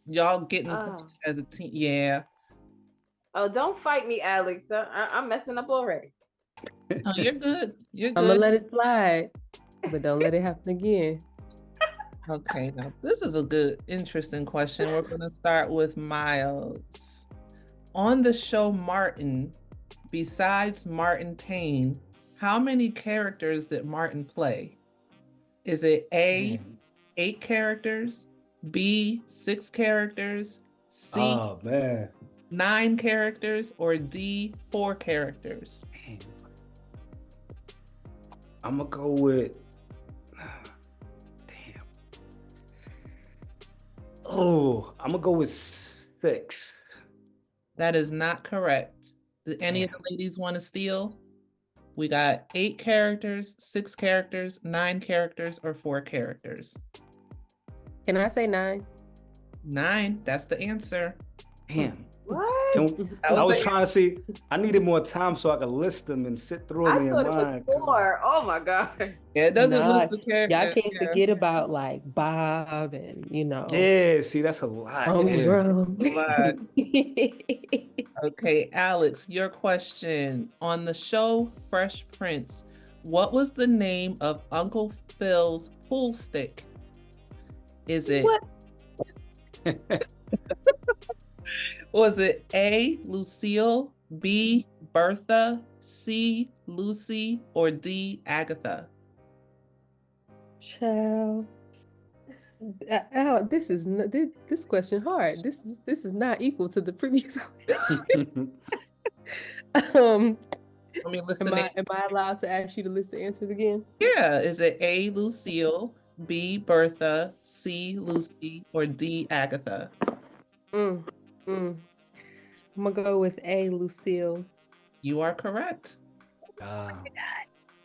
Y'all getting points as a team. Yeah. Oh, don't fight me, Alex. I'm messing up already. Oh, you're good. You're good. I'm gonna let it slide, but don't let it happen again. Okay, now this is a good, interesting question. We're going to start with Myles. On the show Martin, besides Martin Payne, how many characters did Martin play? Is it A, 8 characters, B, 6 characters, C, 9 characters, or D, 4 characters? I'm gonna go with I'm gonna go with 6. That is not correct. Did any of the ladies want to steal? We got 8 characters, 6 characters, 9 characters, or 4 characters. Can I say 9? 9, that's the answer. Damn. What? I was trying to see. I needed more time so I could list them and sit through them in mind. I thought it was 4. Oh my God. Yeah, it doesn't list the characters. Y'all can't forget about like Bob and Yeah, see, that's a lot. Okay, Alex, your question. On the show Fresh Prince, what was the name of Uncle Phil's pool stick? Is it Was it A, Lucille, B, Bertha, C, Lucy, or D, Agatha? Child. This is this question hard. This is not equal to the previous question. Am I allowed to ask you to list the answers again? Yeah. Is it A, Lucille, B, Bertha, C, Lucy, or D, Agatha? I'm gonna go with A, Lucille. You are correct.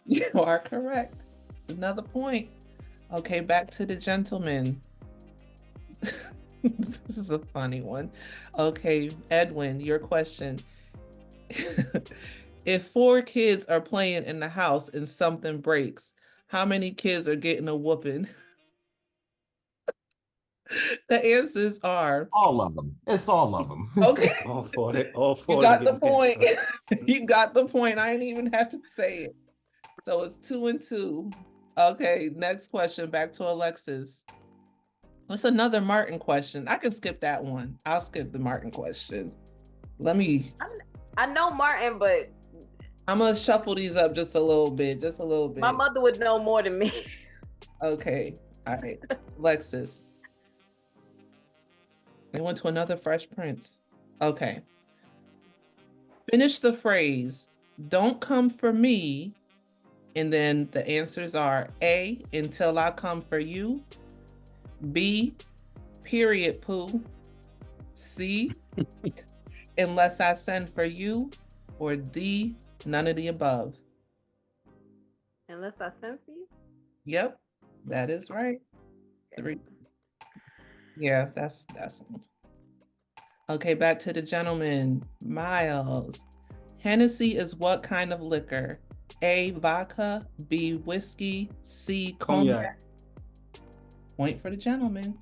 You are correct. It's another point. Okay, back to the gentleman. This is a funny one. Okay, Edwin, your question. If 4 kids are playing in the house and something breaks, how many kids are getting a whooping? The answers are all of them. It's all of them. Okay. All 4. All 4. You got the point. You got the point. I didn't even have to say it. So it's 2 and 2. Okay, next question. Back to Alexis. What's another Martin question? I can skip that one. I'll skip the Martin question. I know Martin, but I'm gonna shuffle these up just a little bit. My mother would know more than me. Okay. All right. Alexis. They went to another Fresh Prince. Okay. Finish the phrase, don't come for me. And then the answers are A, until I come for you. B, period, poo. C, unless I send for you. Or D, none of the above. Unless I send for you? Yep, that is right. 3. Yeah, that's okay. Back to the gentleman. Myles. Hennessy is what kind of liquor? A, vodka, B, whiskey, C, cognac. Point for the gentleman.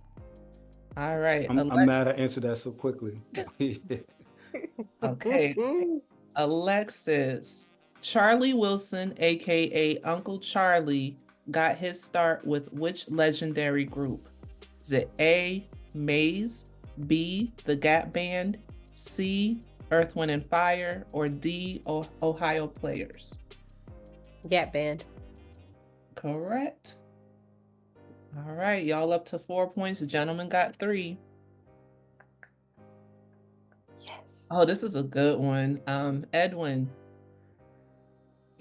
All right. I'm mad I answered that so quickly. Okay. Alexis. Charlie Wilson, aka Uncle Charlie, got his start with which legendary group? Is it A, Maze, B, the Gap Band, C, Earth, Wind, and Fire, or D, Ohio Players? Gap Band. Correct. All right, y'all up to 4 points. The gentleman got 3. Yes. Oh, this is a good one. Edwin.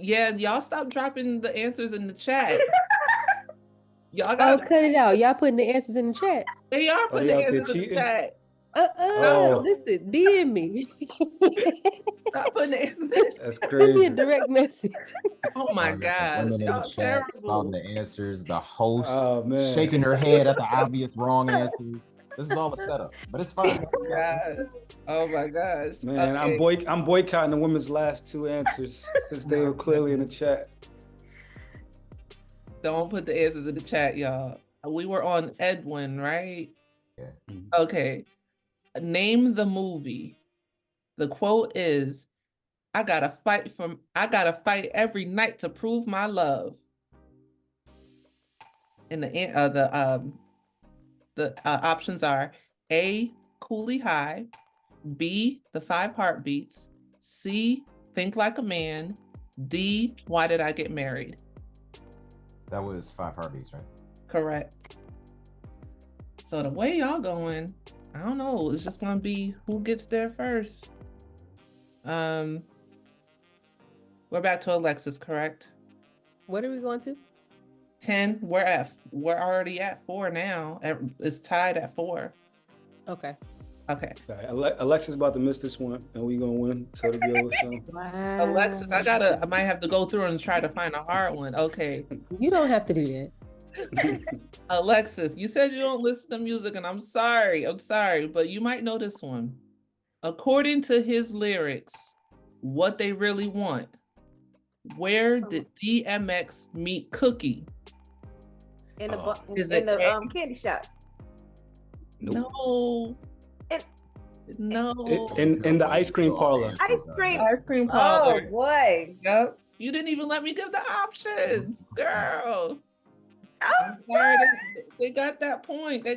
Yeah, y'all stop dropping the answers in the chat. Y'all got cut it out. Y'all putting the answers in the chat. They are putting the answers in the chat. Listen, DM me. Stop putting the answers in the That's chat. crazy. Send me a direct message. Oh my gosh, Women in y'all the chat terrible. spouting the answers. The host man. shaking her head at the obvious wrong answers. This is all a setup, but it's fine. Oh my gosh, man! Okay. I'm boycotting the women's last 2 answers since they were clearly in the chat. Don't put the answers in the chat, y'all. We were on Edwin, right? Yeah. Okay. Name the movie. The quote is, I gotta fight every night to prove my love. And the options are A, Cooley High, B, The 5 Heartbeats, C, Think Like a Man, D, Why Did I Get Married? That was 5 Heartbeats, right? Correct. So the way y'all going, I don't know. It's just gonna be who gets there first. We're back to Alexis, correct? What are we going to? 10. We're already at 4 now. It's tied at 4. Okay. Okay. Sorry, Alexis about to miss this one, and we gonna win. So to be over. Wow. Alexis, I might have to go through and try to find a hard one. Okay. You don't have to do that. Alexis, you said you don't listen to music, and I'm sorry, but you might know this one. According to his lyrics, What They Really Want, where did DMX meet Cookie? In the candy shop. Nope. No. In the ice cream parlor. Ice cream parlor. Oh boy. Yep. You didn't even let me give the options, girl. I'm sorry. They got that point.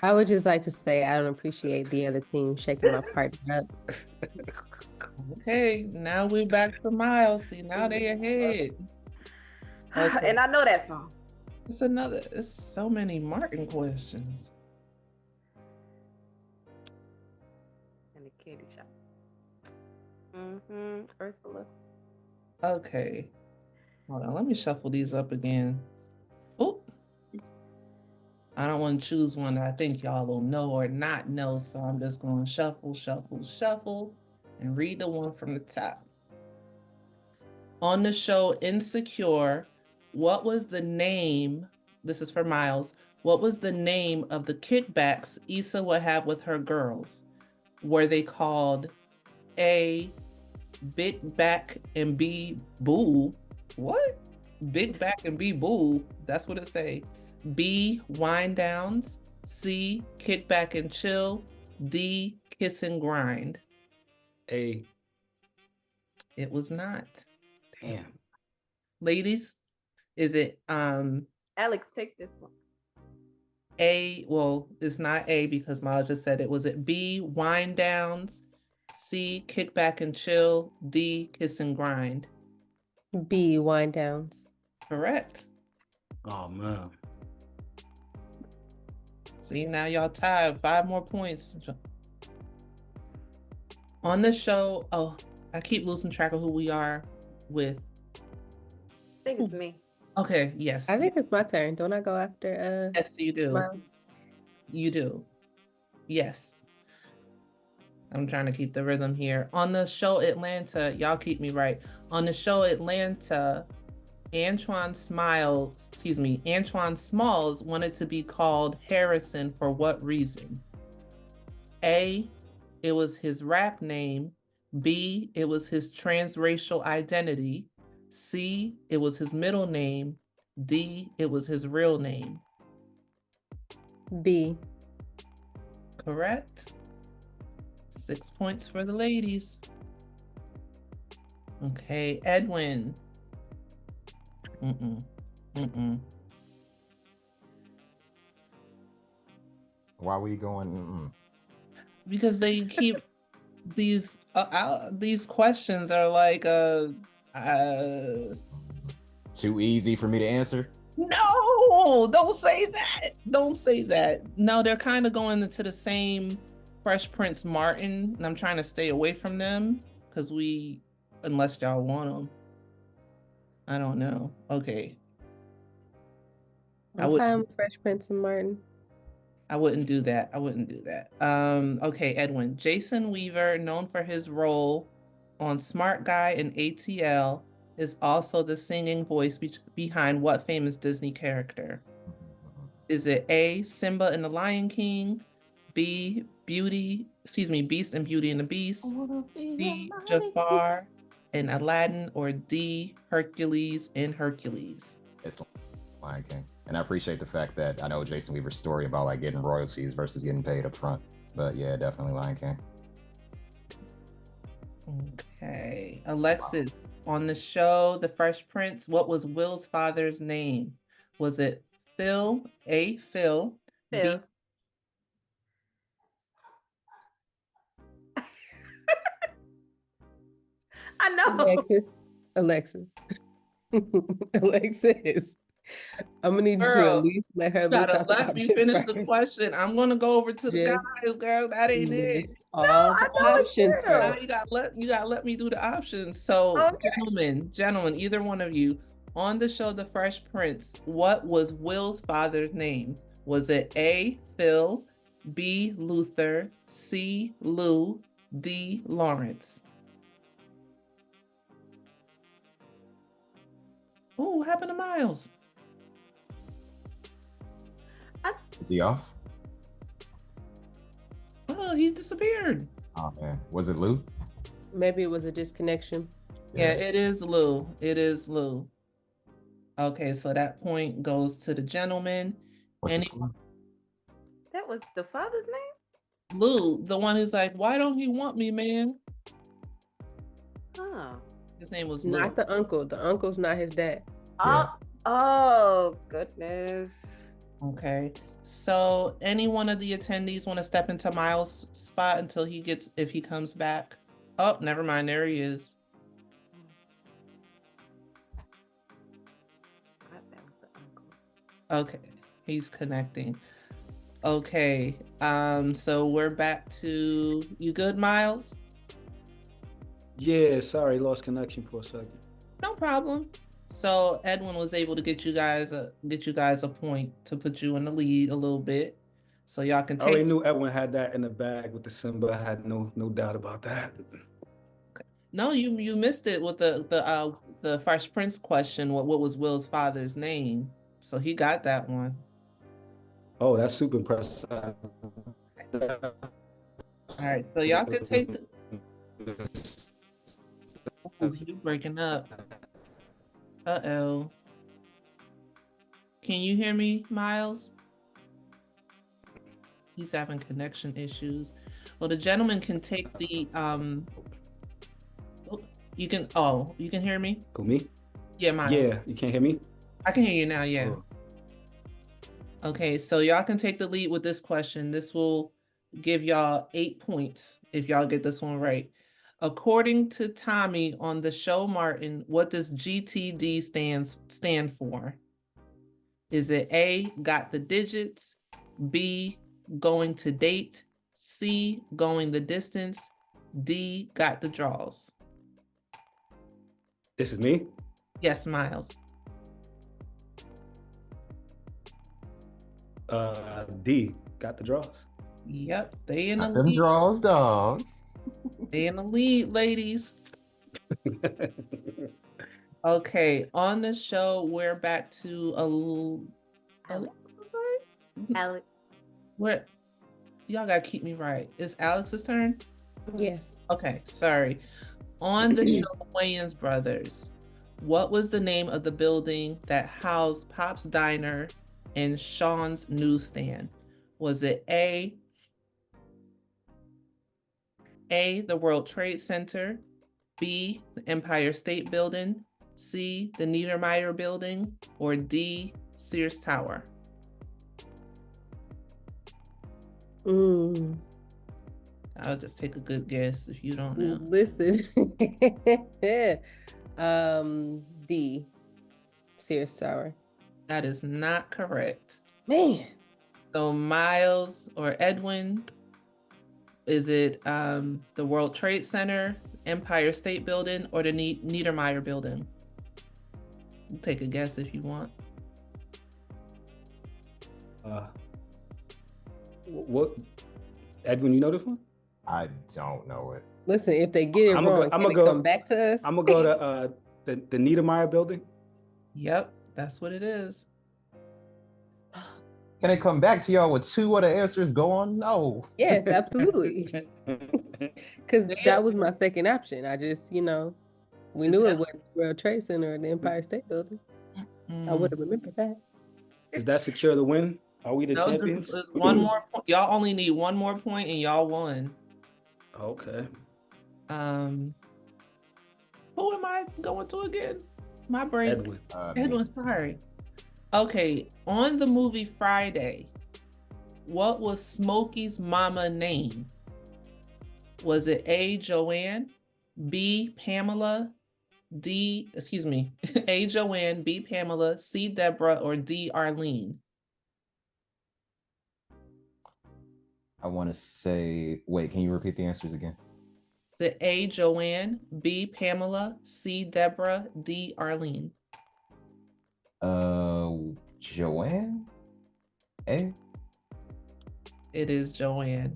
I would just like to say I don't appreciate the other team shaking my partner up. Okay, now we're back to Myles. See, now they ahead. Okay. And I know that song. It's so many Martin questions. In the candy shop. Ursula. Okay. Hold on, let me shuffle these up again. Oh, I don't want to choose one that I think y'all will know or not know, so I'm just going to shuffle, and read the one from the top. On the show Insecure, what was the name, this is for Myles, what was the name of the kickbacks Issa would have with her girls? Were they called A, Big Back and B Boo? What? Big Back and B Boo? That's what it say. B, Wind Downs. C, Kick Back and Chill. D, Kiss and Grind. A. It was not. Damn. Ladies, is it Alex, take this one. A, well, it's not A because Myles just said it. Was it B, Wind Downs? C, Kick Back and Chill. D, Kiss and Grind. B, Wind Downs. Correct. Oh man. See, now y'all tied. 5 more points. On the show, oh, I keep losing track of who we are with. I think it's me. Okay, yes. I think it's my turn. Don't I go after Yes, you do. Myles? You do. Yes. I'm trying to keep the rhythm here. On the show Atlanta, y'all keep me right. On the show Atlanta, Antoine Smalls wanted to be called Harrison for what reason? A, it was his rap name. B, it was his transracial identity. C, it was his middle name. D, it was his real name. B. Correct. 6 points for the ladies. Okay, Edwin. Why were you going? Because they keep these questions are like too easy for me to answer. No, don't say that. Don't say that. No, they're kind of going into the same Fresh Prince Martin, and I'm trying to stay away from them because unless y'all want them. I don't know. Okay. I'm fine with Fresh Prince and Martin. I wouldn't do that. Okay, Edwin. Jason Weaver, known for his role on Smart Guy and ATL, is also the singing voice behind what famous Disney character? Is it A, Simba and the Lion King, B, Beast and Beauty and the Beast, C, Jafar and Aladdin, or D, Hercules and Hercules? It's Lion King. And I appreciate the fact that I know Jason Weaver's story about like getting royalties versus getting paid up front. But yeah, definitely Lion King. Okay. Alexis, on the show The Fresh Prince, what was Will's father's name? Was it Phil, A, Phil, Phil. B? I know. Alexis. Alexis. I'm gonna need you to at least let her list out the Let me finish the question. I'm gonna go over to the guys, girl. That ain't it. All the options first. You gotta let me do the options. So, okay. gentlemen, either one of you, on the show The Fresh Prince, what was Will's father's name? Was it A, Phil, B, Luther, C, Lou, D, Lawrence? Oh, what happened to Myles? Is he off? Oh, he disappeared. Oh man, was it Lou? Maybe it was a disconnection. Yeah, it is Lou. Okay, so that point goes to the gentleman. What's the score? That was the father's name? Lou, the one who's like, why don't he want me, man? Huh. His name was Lou. Not the uncle. The uncle's not his dad. Oh goodness. Okay. So any one of the attendees want to step into Myles' spot until if he comes back? Oh, never mind. There he is. Okay. He's connecting. Okay. So we're back to you good, Myles? Yeah, sorry, lost connection for a second. No problem. So Edwin was able to get you guys a point to put you in the lead a little bit, so y'all can take. I already knew Edwin had that in the bag with the Simba. I had no doubt about that. No, you missed it with the Fresh Prince question. What was Will's father's name? So he got that one. Oh, that's super impressive. All right, so y'all can take the. Oh, he's breaking up. Uh-oh. Can you hear me, Myles? He's having connection issues. Well, the gentleman can take the you can hear me? Who, me? Yeah, Myles. Yeah, you can't hear me? I can hear you now, yeah. Oh. Okay, so y'all can take the lead with this question. This will give y'all 8 points if y'all get this one right. According to Tommy on the show Martin, what does GTD stand for? Is it A, got the digits, B, going to date, C, going the distance, D, got the draws? This is me? Yes, Myles. D, got the draws. Yep, they in the Got them lead. draws, dog. They in the lead, ladies. Okay, on the show, we're back to Alex. Where y'all gotta keep me right. Is Alex's turn? Yes. Okay, sorry. On the show Wayans Brothers, what was the name of the building that housed Pop's Diner and Sean's Newsstand? Was it A, the World Trade Center, B, the Empire State Building, C, the Niedermeyer Building, or D, Sears Tower? I'll just take a good guess if you don't know. Listen. D, Sears Tower. That is not correct. Man. So Myles or Edwin, is it the World Trade Center, Empire State Building, or the Niedermeyer Building? Take a guess if you want. What? Edwin, you know this one? I don't know it. Listen, if they get it wrong, can they come back to us? I'm gonna go to the Niedermeyer Building. Yep, that's what it is. Can I come back to y'all with two of the answers going? No. Yes, absolutely. Because that was my second option. I just, we knew it wasn't the World Trade Center or the Empire State Building. I would have remembered that. Does that secure the win? Are we the champions? One more point. Y'all only need one more point and y'all won. Okay. Who am I going to again? My brain. Edwin. Edwin, sorry. Okay, on the movie Friday, what was Smokey's mama name? Was it A, Joanne, B, Pamela, A, Joanne, B, Pamela, C, Deborah, or D, Arlene? I want to say, wait, can you repeat the answers again? Is it A, Joanne, B, Pamela, C, Deborah, D, Arlene? Joanne? A? It is Joanne.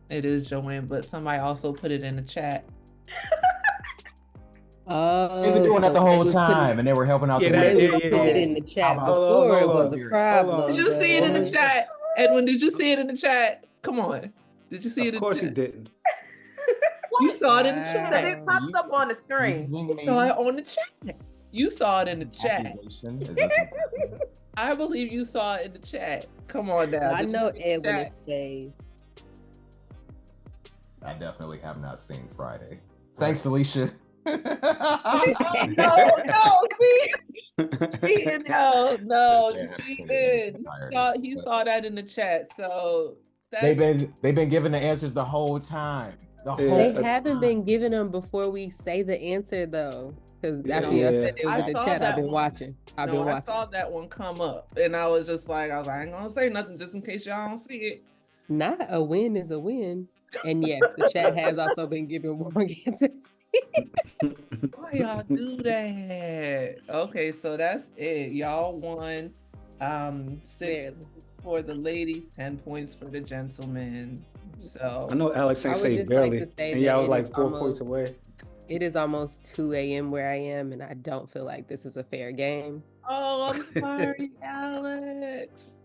It is Joanne, but somebody also put it in the chat. They've been doing that the whole time, and they were helping out the They were putting it in the chat before it was a problem. Did you see it in the chat? Edwin, did you see it in the chat? Come on. Did you see it in the chat? Of course you didn't. You saw it in the chat. It pops up on the screen. You saw it on the chat. You saw it in the chat. I believe you saw it in the chat. Come on now. I know Edwin is saved. I definitely have not seen Friday. Thanks, Delisha. No, he did. He saw that in the chat. So they've been giving the answers the whole time. They haven't been giving them before we say the answer though. Because after you said it was in the chat, I've been watching. I saw that one come up, and I was like, I ain't gonna say nothing just in case y'all don't see it. Not a win is a win. And yes, the chat has also been giving wrong answers. Why y'all do that? Okay, so that's it. Y'all won 6 points for the ladies, 10 points for the gentlemen. So I know Alex ain't say barely, and y'all was like 4 points away. It is almost 2 a.m. where I am, and I don't feel like this is a fair game. Oh, I'm sorry, Alex.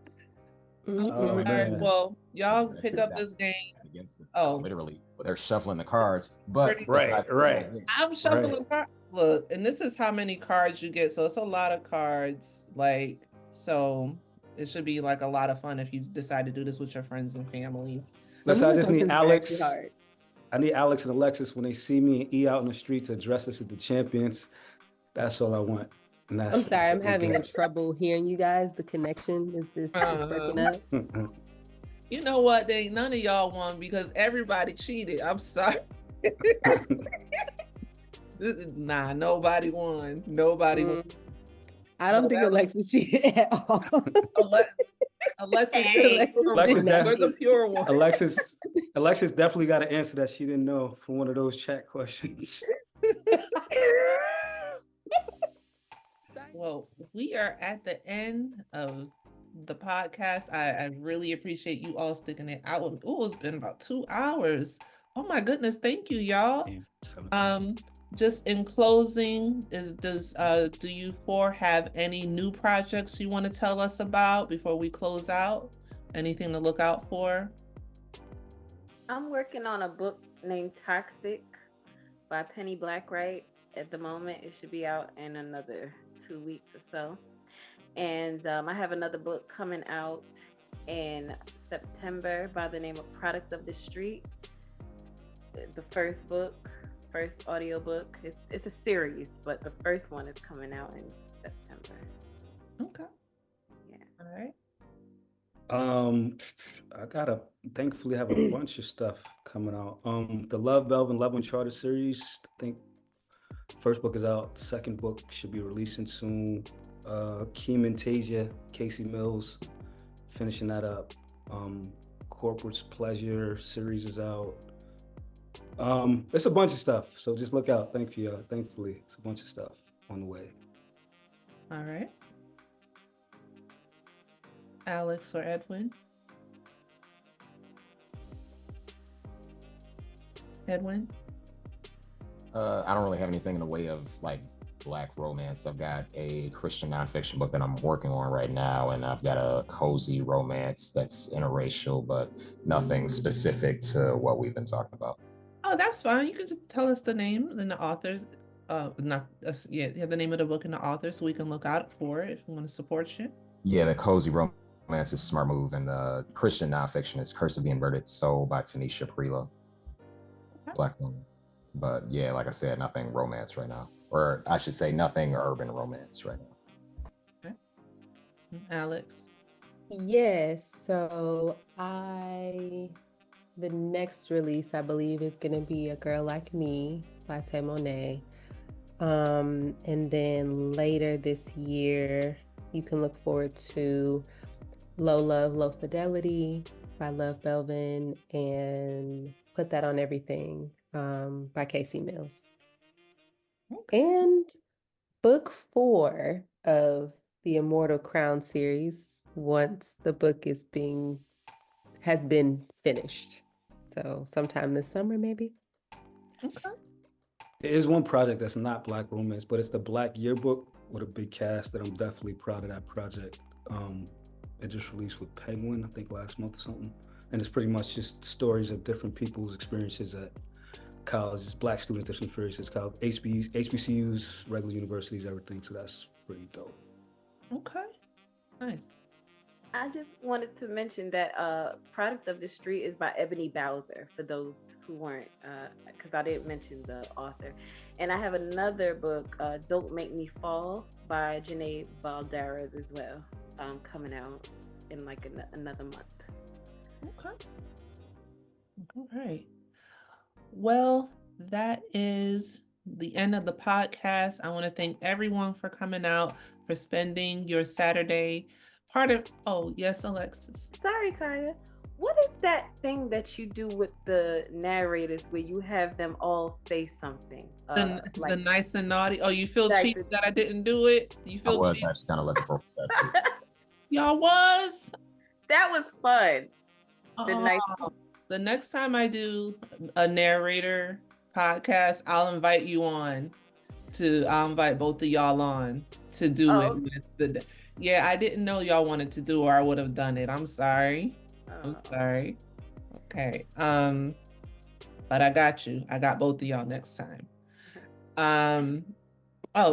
I'm sorry. Man. Well, y'all pick up this game. Literally, they're shuffling the cards, but right. I'm shuffling cards. Look, and this is how many cards you get. So it's a lot of cards. So it should be like a lot of fun if you decide to do this with your friends and family. Listen, I just need Alex. I need Alex and Alexis when they see me and E out in the street to address us as the champions. That's all I want. I'm sorry, I'm having trouble hearing you guys. The connection is breaking up. You know what? None of y'all won because everybody cheated. I'm sorry. Nobody won. Nobody won. I don't think Alexis cheated at all. Alexis, we're the pure one. Alexis definitely got an answer that she didn't know from one of those chat questions. Well, we are at the end of the podcast. I really appreciate you all sticking it out. It's been about 2 hours. Oh my goodness, thank you, y'all. Just in closing, do you four have any new projects you want to tell us about before we close out? Anything to look out for? I'm working on a book named Toxic by Penny Blackwright. At the moment, it should be out in another 2 weeks or so. And I have another book coming out in September by the name of Product of the Street. The first book, first audiobook. It's a series, but the first one is coming out in September. Okay. Yeah. All right. I gotta thankfully have a bunch of stuff coming out. The Love, Belve, and Love Uncharted series. I think first book is out. Second book should be releasing soon. Keeman Tasia, Casey Mills, finishing that up. Corporate's Pleasure series is out. It's a bunch of stuff, so just look out. Thankfully, it's a bunch of stuff on the way. All right. Alex or Edwin? Edwin? I don't really have anything in the way of like Black romance. I've got a Christian nonfiction book that I'm working on right now, and I've got a cozy romance that's interracial, but nothing specific to what we've been talking about. Oh, that's fine. You can just tell us the name and the authors. The name of the book and the author, so we can look out for it if we want to support you. Yeah, the cozy romance is Smart Move, and the Christian nonfiction is Curse of the Inverted Soul by Tanisha Preela. Okay. Black woman. But yeah, like I said, nothing romance right now. Or I should say nothing urban romance right now. Okay. Alex? Yes, so the next release I believe is gonna be A Girl Like Me by Tay Monet. And then later this year, you can look forward to Low Love, Low Fidelity by Love Belvin and Put That on Everything by Casey Mills. Okay. And book 4 of the Immortal Crown series, once the book has been finished. So sometime this summer, maybe. Okay. There is one project that's not Black romance, but it's the Black Yearbook with a big cast that I'm definitely proud of that project. It just released with Penguin, I think last month or something. And it's pretty much just stories of different people's experiences at colleges, Black students, different experiences, college, HBCUs, regular universities, everything. So that's pretty dope. Okay, nice. I just wanted to mention that Product of the Street is by Ebony Bowser, for those who weren't, because I didn't mention the author. And I have another book, Don't Make Me Fall by Janae Balderas as well, coming out in like another month. Okay. All right. Well, that is the end of the podcast. I want to thank everyone for coming out, for spending your Saturday. Oh, yes, Alexis. Sorry, Kaya. What is that thing that you do with the narrators where you have them all say something? The nice and naughty. Oh, you feel cheated that I didn't do it? You feel cheated? I was actually kind of looking for that too. Y'all was? That was fun. The next time I do a narrator podcast, I'll invite you on. I'll invite both of y'all on to do it with yeah, I didn't know y'all wanted to do, or I would have done it. I'm sorry. I'm sorry. Okay. But I got you. I got both of y'all next time.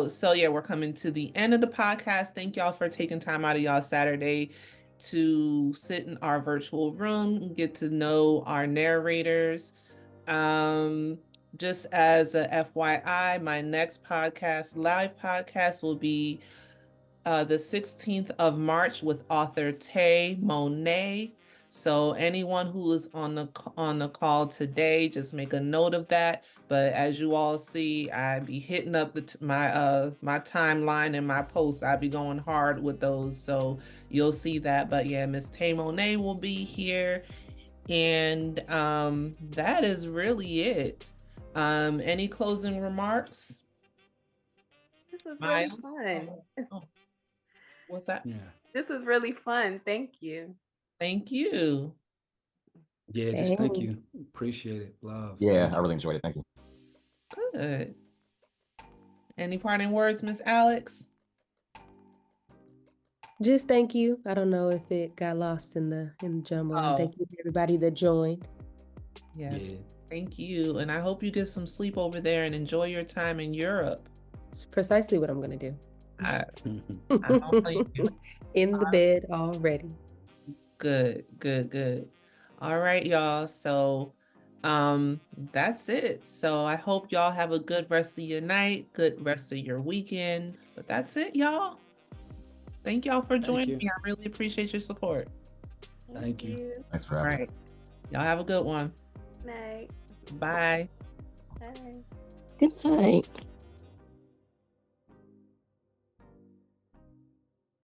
So yeah, we're coming to the end of the podcast. Thank y'all for taking time out of y'all Saturday to sit in our virtual room and get to know our narrators. Just as a FYI, my next live podcast will be the 16th of March with author Tay Monet. So anyone who is on the call today, just make a note of that. But as you all see, I be hitting up my timeline and my posts. I be going hard with those, so you'll see that. But yeah, Miss Tay Monet will be here, and that is really it. Any closing remarks? This was really fun. What's that? Yeah. This was really fun. Thank you. Thank you. Yeah, just thank you. Appreciate it. Love. Yeah, I really enjoyed it. Thank you. Good. Any parting words, Miss Alex? Just thank you. I don't know if it got lost in the jumble. And thank you to everybody that joined. Yes. Yeah. Thank you. And I hope you get some sleep over there and enjoy your time in Europe. It's precisely what I'm going to do. I don't blame you. In the bed already. Good, good, good. All right, y'all. So that's it. So I hope y'all have a good rest of your night, good rest of your weekend. But that's it, y'all. Thank y'all for joining me. I really appreciate your support. Thank you. Thanks for having us. Y'all have a good one. Night. Bye. Bye. Good night.